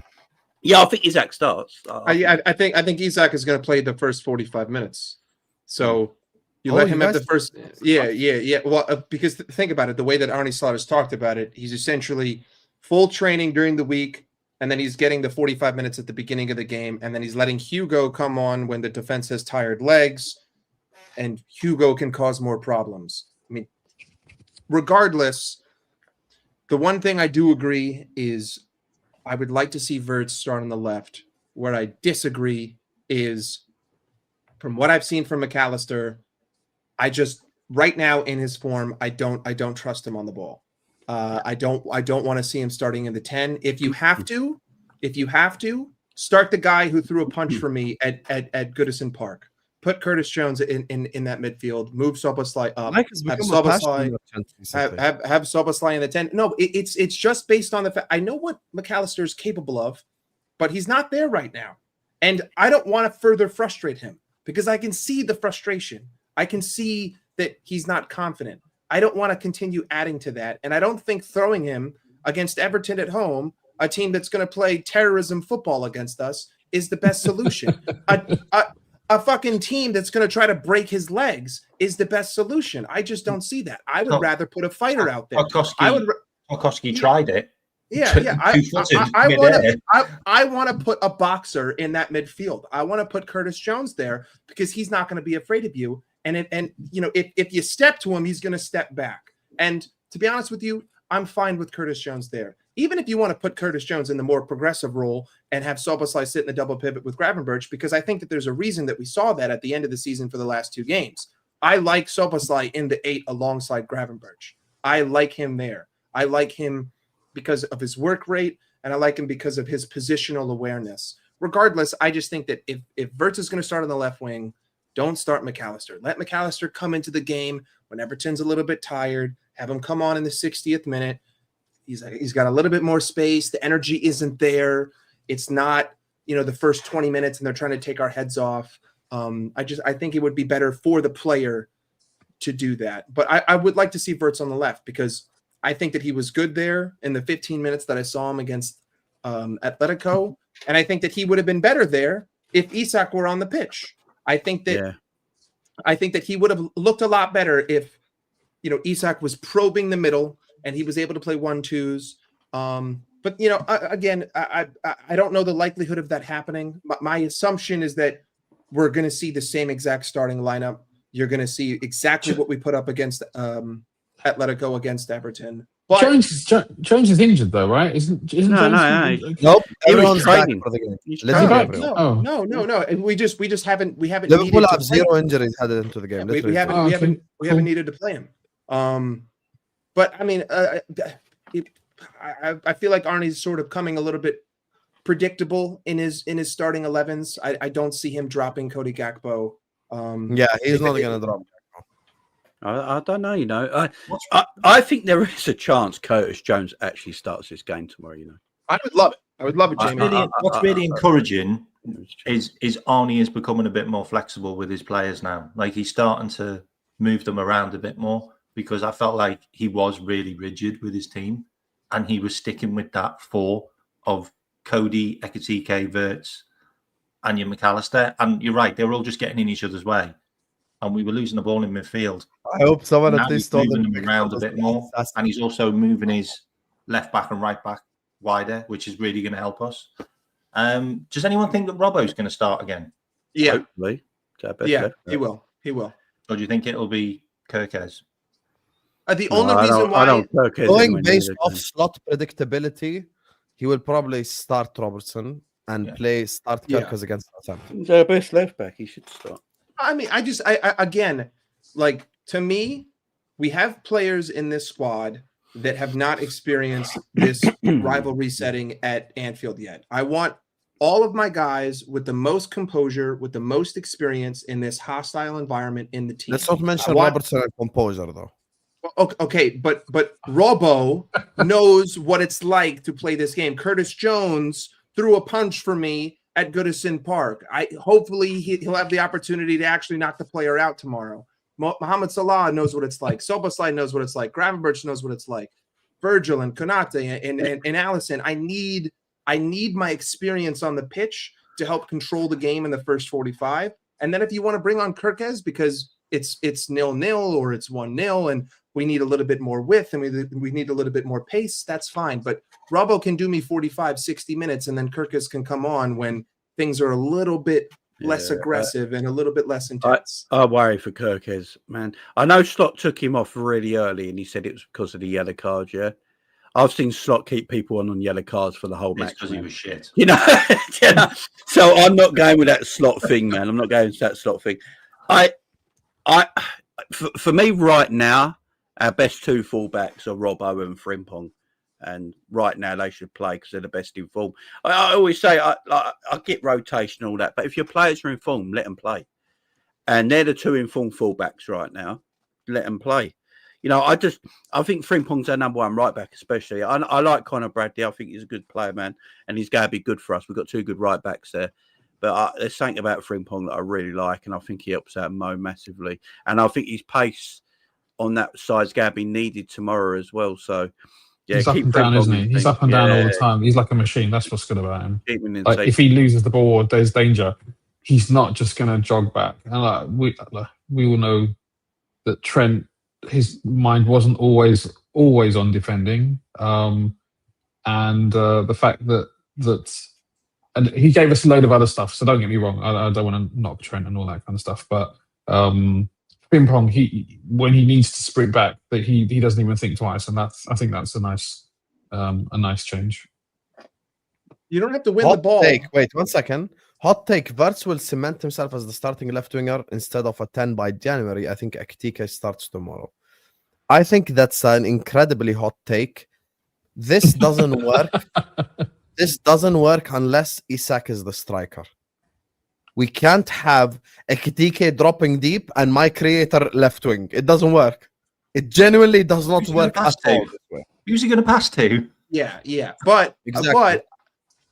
Yeah, I think Isak starts. I think Isak is going to play the first 45 minutes. So you let him have the first. Yeah. Well, because think about it, the way that Arne Slaughter's talked about it, he's essentially full training during the week, and then he's getting the 45 minutes at the beginning of the game, and then he's letting Hugo come on when the defense has tired legs, and Hugo can cause more problems. I mean, regardless, the one thing I do agree is I would like to see Verts start on the left. Where I disagree is, from what I've seen from McAllister, I just right now in his form, I don't trust him on the ball. I don't want to see him starting in the 10. If you have to, start the guy who threw a punch for me at Goodison Park. Put Curtis Jones in that midfield. Move Szoboszlai up. Have Szoboszlai in the 10. No, it's just based on the fact I know what McAllister is capable of, but he's not there right now, and I don't want to further frustrate him because I can see the frustration. I can see that he's not confident. I don't want to continue adding to that, and I don't think throwing him against Everton at home, a team that's going to play terrorism football against us, is the best solution. A fucking team that's going to try to break his legs is the best solution. I just don't see that. I would rather put a fighter out there. Tarkowski tried it. Yeah. I want to put a boxer in that midfield. I want to put Curtis Jones there because he's not going to be afraid of you. And you know, if you step to him, he's going to step back. And to be honest with you, I'm fine with Curtis Jones there. Even if you want to put Curtis Jones in the more progressive role and have Szoboszlai sit in the double pivot with Gravenberch, because I think that there's a reason that we saw that at the end of the season for the last two games. I like Szoboszlai in the 8 alongside Gravenberch. I like him there. I like him because of his work rate, and I like him because of his positional awareness. Regardless, I just think that if Verts is going to start on the left wing, don't start McAllister. Let McAllister come into the game when Everton's a little bit tired. Have him come on in the 60th minute. He's got a little bit more space. The energy isn't there. It's not, the first 20 minutes and they're trying to take our heads off. I think it would be better for the player to do that. But I would like to see Verts on the left because I think that he was good there in the 15 minutes that I saw him against Atletico. And I think that he would have been better there if Isak were on the pitch. I think that he would have looked a lot better if, Isak was probing the middle and he was able to play 1-2s. But again, I don't know the likelihood of that happening. My assumption is that we're going to see the same exact starting lineup. You're going to see exactly what we put up against Atletico against Everton. But Jones is injured though, right? Isn't Jones? No. Nope. He was Everyone's back training. for the game. He's Literally training. everyone. No. We just haven't Liverpool needed have to play zero injuries headed into the game. we Literally haven't Oh, haven't needed to play him. But I mean, I feel like Arnie's sort of coming a little bit predictable in his starting 11s. I don't see him dropping Cody Gakpo. Yeah, he's not going to drop. I don't know. I think there is a chance Curtis Jones actually starts this game tomorrow. I would love it. I would love it, Jamie. What's really encouraging is Arnie is becoming a bit more flexible with his players now. Like he's starting to move them around a bit more, because I felt like he was really rigid with his team, and he was sticking with that 4 of Cody, Ekitike, Wirtz, and your McAllister. And you're right, they were all just getting in each other's way, and we were losing the ball in midfield. I hope someone Now at least he's told moving them them around a bit more, and he's also moving his left back and right back wider, which is really going to help us. Does anyone think that Robbo's going to start again? Yeah, Hopefully. he will. He will. Or do you think it'll be Kirkes? The only reason why going based off slot predictability, he will probably start Robertson and start Kirkes against Southampton. He's our best left back. He should start. I mean, I again, like, to me, we have players in this squad that have not experienced this rivalry setting at Anfield yet. I want all of my guys with the most composure, with the most experience in this hostile environment in the team. Let's not mention Robertson and composure, though. Okay, but Robbo knows what it's like to play this game. Curtis Jones threw a punch for me at Goodison Park. Hopefully he'll have the opportunity to actually knock the player out tomorrow. Mohamed Salah knows what it's like. Soboslai knows what it's like. Gravenberch knows what it's like. Virgil and Konate and Allison. I need my experience on the pitch to help control the game in the first 45. And then if you want to bring on Kirkes because it's 0-0 or it's 1-0 and we need a little bit more width and we need a little bit more pace, that's fine. But Robbo can do me 45, 60 minutes, and then Kirkes can come on when things are a little bit less aggressive and a little bit less intense. I worry for Kirkes, man. I know Slot took him off really early and he said it was because of the yellow cards, yeah. I've seen Slot keep people on yellow cards for the whole match. Because he was shit. So I'm not going with that Slot thing, man. I'm not going with that Slot thing. For me right now, our best 2 fullbacks are Robbo and Frimpong. And right now they should play because they're the best in form. I always say I get rotation and all that, but if your players are in form, let them play. And they're the 2 in form fullbacks right now. Let them play. I think Frimpong's our number 1 right back, especially. I like Conor Bradley. I think he's a good player, man, and he's going to be good for us. We've got 2 good right backs there. But there's something about Frimpong that I really like, and I think he helps out Mo massively. And I think his pace on that side is going to be needed tomorrow as well. So. Yeah, he's up and down, isn't he? He's up and down all the time. He's like a machine. That's what's good about him. Like, if he loses the ball, there's danger. He's not just going to jog back. And we all know that Trent, his mind wasn't always on defending. And the fact that and he gave us a load of other stuff. So don't get me wrong. I don't want to knock Trent and all that kind of stuff. But Frimpong, when he needs to sprint back, that he doesn't even think twice, and I think that's a nice change. You don't have to win the ball. Wait 1 second. Hot take: Wirtz will cement himself as the starting left winger instead of a 10 by January. I think Ekitike starts tomorrow. I think that's an incredibly hot take. This doesn't work. This doesn't work unless Isak is the striker. We can't have Ekitike dropping deep and my creator left wing. It doesn't work. It genuinely does not work at all. Who's he going to pass to? Yeah. But exactly. But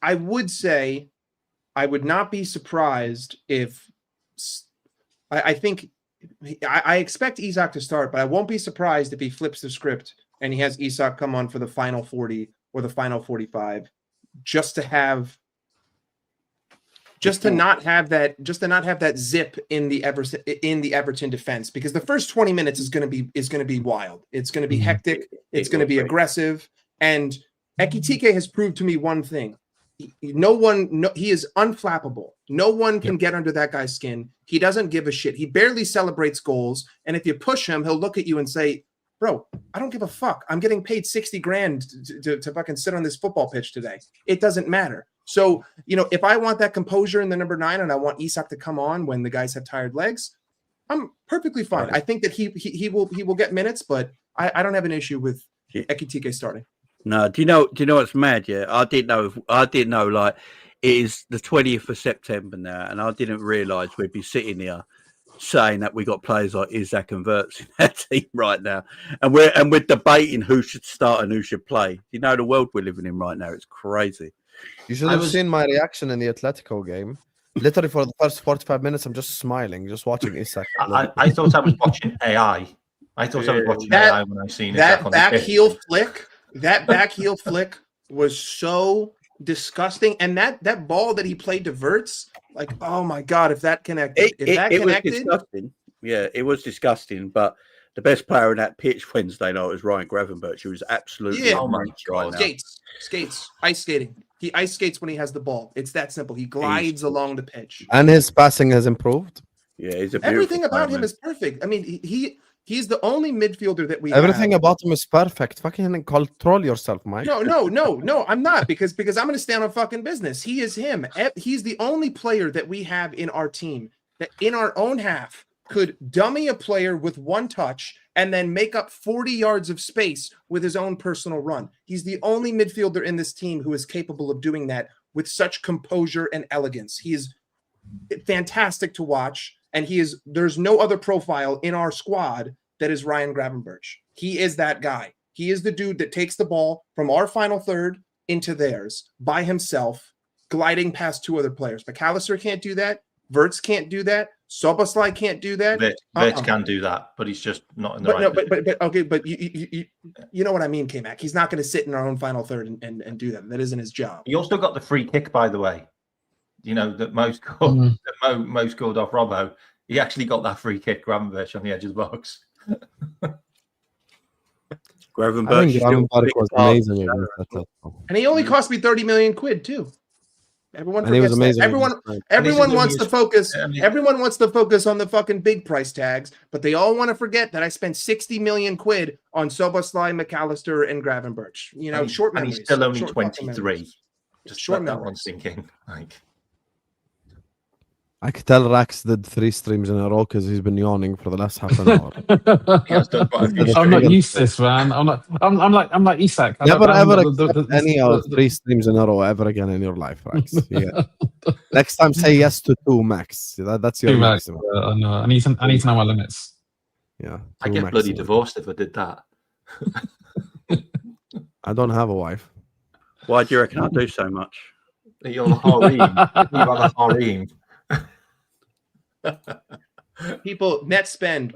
I would say I would not be surprised if I think I expect Isak to start, but I won't be surprised if he flips the script and he has Isak come on for the final 40 or the final 45 just to not have that zip in the Everton defense, because the first 20 minutes is going to be wild. It's going to be hectic. It's going to be aggressive, and Ekitike has proved to me one thing. He is unflappable. No one can get under that guy's skin. He doesn't give a shit. He barely celebrates goals. And if you push him, he'll look at you and say, bro, I don't give a fuck. I'm getting paid 60 grand to fucking sit on this football pitch today. It doesn't matter. So, if I want that composure in the number 9 and I want Isak to come on when the guys have tired legs, I'm perfectly fine. Right. I think that he will get minutes, but I don't have an issue with Ekitike starting. No, do you know what's mad? Yeah, I didn't know. Like, it is the 20th of September now, and I didn't realise we'd be sitting here saying that we got players like Isak and Wirtz in our team right now, and we're debating who should start and who should play. You know the world we're living in right now. It's crazy. You should have seen my reaction in the Atletico game. Literally for the first 45 minutes, I'm just smiling, just watching Isak. I thought I was watching AI. I thought I was watching AI when I seen that back heel flick. That back heel flick was so disgusting, and that ball that he played to Wirtz, like, oh my god, if that connected, it was disgusting. Yeah, it was disgusting. But the best player in that pitch Wednesday night was Ryan Gravenberch, who was absolutely skates, ice skating. He ice skates when he has the ball. It's that simple. He glides along the pitch, and his passing has improved. Yeah, everything about him is perfect. I mean, He's the only midfielder that we Everything about him is perfect. Fucking control yourself, Mike. No, I'm not because I'm going to stand on fucking business. He is him. He's the only player that we have in our team that in our own half could dummy a player with one touch and then make up 40 yards of space with his own personal run. He's the only midfielder in this team who is capable of doing that with such composure and elegance. He is fantastic to watch. And there's no other profile in our squad that is Ryan Gravenberch. He is that guy. He is the dude that takes the ball from our final third into theirs by himself, gliding past 2 other players. McAllister can't do that. Wirtz can't do that. Szoboszlai can't do that. Wirtz can do that, but he's just not in the right. But you know what I mean, K-Mac. He's not going to sit in our own final third and do that. That isn't his job. He also got the free kick, by the way. That most scored off Robbo. He actually got that free kick, Gravenberch, on the edge of the box. Gravenberch was amazing. And he only cost me 30 million quid too. Everyone forgets that. Everyone wants to focus. Everyone wants to focus on the fucking big price tags, but they all want to forget that I spent 60 million quid on Szoboszlai, McAllister, and Gravenberch. Short memories. And he's still only 23. Just short that one sinking. I could tell Rax did 3 streams in a row because he's been yawning for the last half an hour. I'm not used to this, man. I'm like Isak. Never ever accept any of 3 streams in a row ever again in your life, Rax. Yeah. Next time, say yes to 2 max. That's your maximum. I know. I need to know my limits. Yeah. I get bloody divorced if I did that. I don't have a wife. Why do you reckon I do so much? You're the harem. You're the harem. People net spend.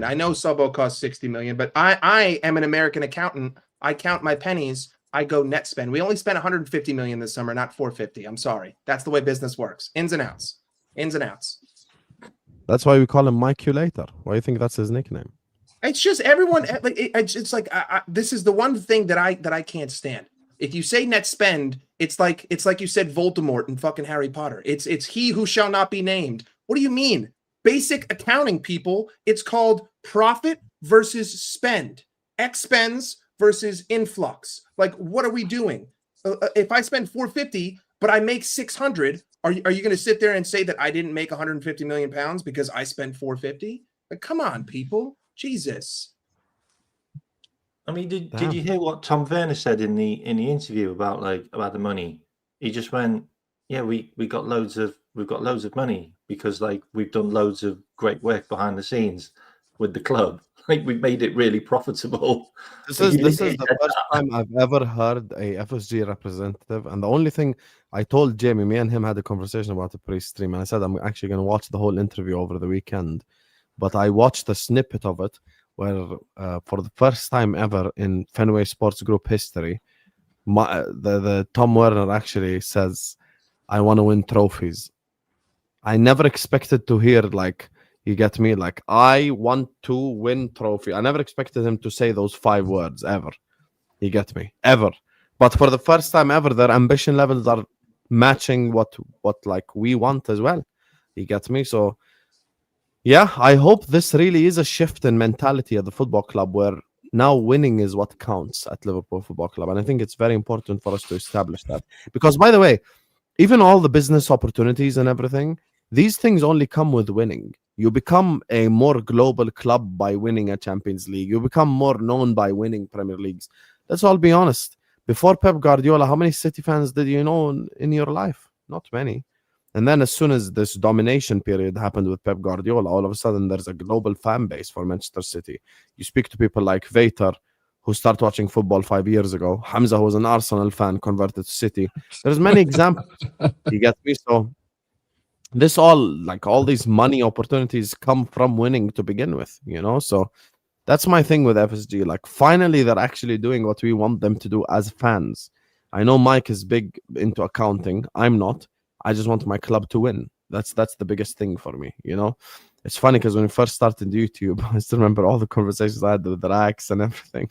I know Sobo costs 60 million, but I am an American accountant. I count my pennies. I go net spend. We only spent 150 million this summer, not 450. I'm sorry. That's the way business works. Ins and outs. That's why we call him Mike Later. Why do you think that's his nickname? It's just everyone like it's like this is the one thing that I can't stand. If you say net spend, it's like you said Voldemort in fucking Harry Potter. It's he who shall not be named. What do you mean? Basic accounting, people. It's called profit versus spend. Expense versus influx. Like, what are we doing? If I spend 450, but I make 600, are you going to sit there and say that I didn't make 150 million pounds because I spent 450? Like, come on, people. Jesus. I mean, did you hear what Tom Werner said in the interview about the money? He just went, yeah, we've got loads of money because we've done loads of great work behind the scenes with the club. We've made it really profitable. This is the first time I've ever heard a FSG representative, and the only thing I told Jamie, me and him had a conversation about the pre-stream, and I said I'm actually going to watch the whole interview over the weekend, but I watched a snippet of it where for the first time ever in Fenway Sports Group history, the Tom Werner actually says, I want to win trophies. I never expected to hear, you get me? I want to win trophy. I never expected him to say those 5 words ever. You get me? Ever. But for the first time ever, their ambition levels are matching what like we want as well. You get me? So yeah, I hope this really is a shift in mentality at the football club where now winning is what counts at Liverpool Football Club. And I think it's very important for us to establish that. Because by the way, even all the business opportunities and everything, these things only come with winning. You become a more global club by winning a Champions League. You become more known by winning Premier Leagues. Let's all be honest. Before Pep Guardiola, how many City fans did you know in your life? Not many. And then as soon as this domination period happened with Pep Guardiola, all of a sudden there's a global fan base for Manchester City. You speak to people like Vater, who started watching football 5 years ago. Hamza, who was an Arsenal fan, converted to City. There's many examples. You get me? So this all these money opportunities come from winning to begin with, you know? So that's my thing with FSG. Like, finally, they're actually doing what we want them to do as fans. I know Mike is big into accounting. I'm not. I just want my club to win. That's the biggest thing for me, you know? It's funny because when we first started YouTube, I still remember all the conversations I had with the Raks and everything.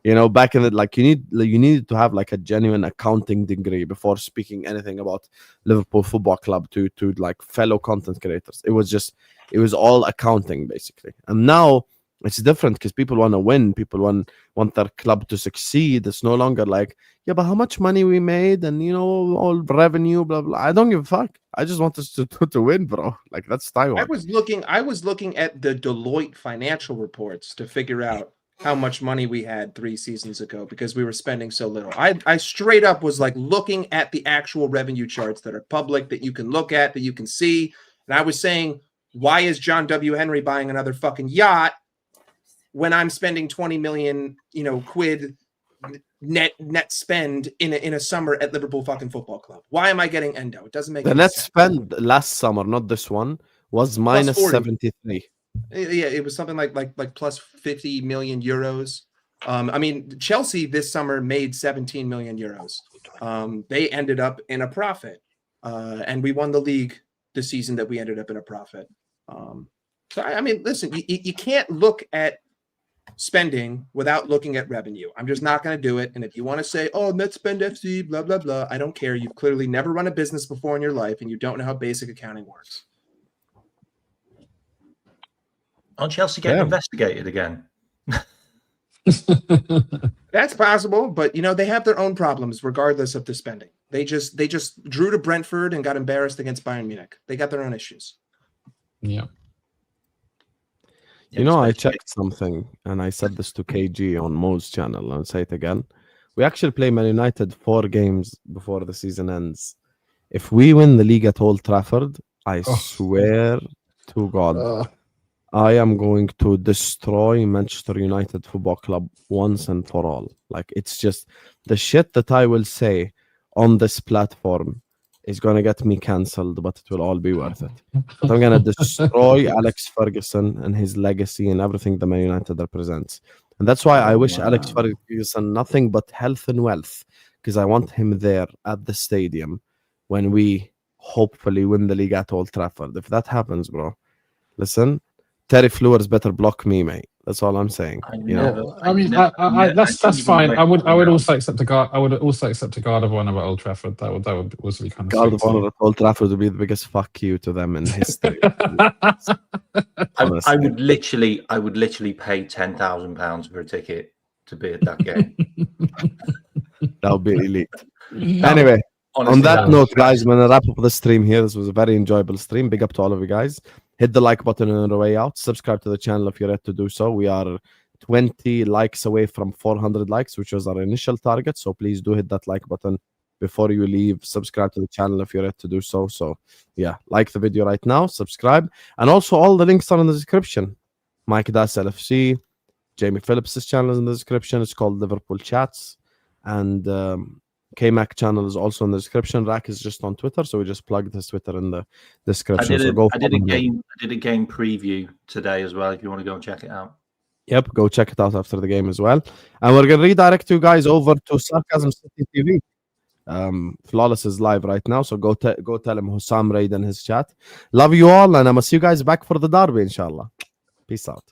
You know, back in the, like, you needed to have like a genuine accounting degree before speaking anything about Liverpool Football Club to like fellow content creators. It was all accounting basically. And now it's different because people want to win. People want their club to succeed. It's no longer like, yeah, but how much money we made and, you know, all revenue, blah, blah. I don't give a fuck. I just want us to win, bro. Like, that's Taiwan. I was looking at the Deloitte financial reports to figure out how much money we had 3 seasons ago because we were spending so little. I straight up was like looking at the actual revenue charts that are public, that you can look at, that you can see. And I was saying, why is John W. Henry buying another fucking yacht when I'm spending 20 million, quid net spend in a summer at Liverpool fucking Football Club? Why am I getting Endo? It doesn't make the any net sense. spend last summer, not this one, was minus 73. Yeah, it was something like plus 50 million euros. I mean, Chelsea this summer made 17 million euros. They ended up in a profit, and we won the league this season that we ended up in a profit. So I mean, listen, you can't look at spending without looking at revenue. I'm just not going to do it. And if you want to say, oh, net spend FC, blah, blah, blah, I don't care. You've clearly never run a business before in your life, and you don't know how basic accounting works. Aren't Chelsea getting investigated again? That's possible, but they have their own problems regardless of the spending. They just drew to Brentford and got embarrassed against Bayern Munich. They got their own issues. Yeah. I checked something, and I said this to KG on Mo's channel, and I'll say it again. We actually play Man United 4 games before the season ends. If we win the league at Old Trafford, I swear to God, I am going to destroy Manchester United Football Club once and for all. Like, it's just the shit that I will say on this platform is going to get me cancelled, but it will all be worth it. But I'm going to destroy Alex Ferguson and his legacy and everything that Man United represents. And that's why I wish Alex Ferguson nothing but health and wealth, because I want him there at the stadium when we hopefully win the league at Old Trafford. If that happens, bro, listen, Terry Flewers better block me, mate. That's all I'm saying. That's fine. I would also accept a guard. I would also accept a guard of honor at Old Trafford. That would also be kind of guard of honor at Old Trafford would be the biggest fuck you to them in history. I would literally pay £10,000 for a ticket to be at that game. That would be elite. Anyway, honestly, on that note, guys, I'm gonna wrap up the stream here. This was a very enjoyable stream. Big up to all of you guys. Hit the like button on the way out. Subscribe to the channel if you're ready to do so. We are 20 likes away from 400 likes, which was our initial target. So please do hit that like button before you leave. Subscribe to the channel if you're ready to do so. So yeah, like the video right now, subscribe. And also all the links are in the description. Mike Das LFC, Jamie Phillips' channel is in the description. It's called Liverpool Chats. And K-Mac channel is also in the description. Rak is just on Twitter, so we just plugged his Twitter in the description. I did a game preview today as well, if you want to go and check it out. Yep, go check it out after the game as well. And we're going to redirect you guys over to Sarcasm City TV. Flawless is live right now, so go tell him Husam raid in his chat. Love you all, and I'm going to see you guys back for the derby, inshallah. Peace out.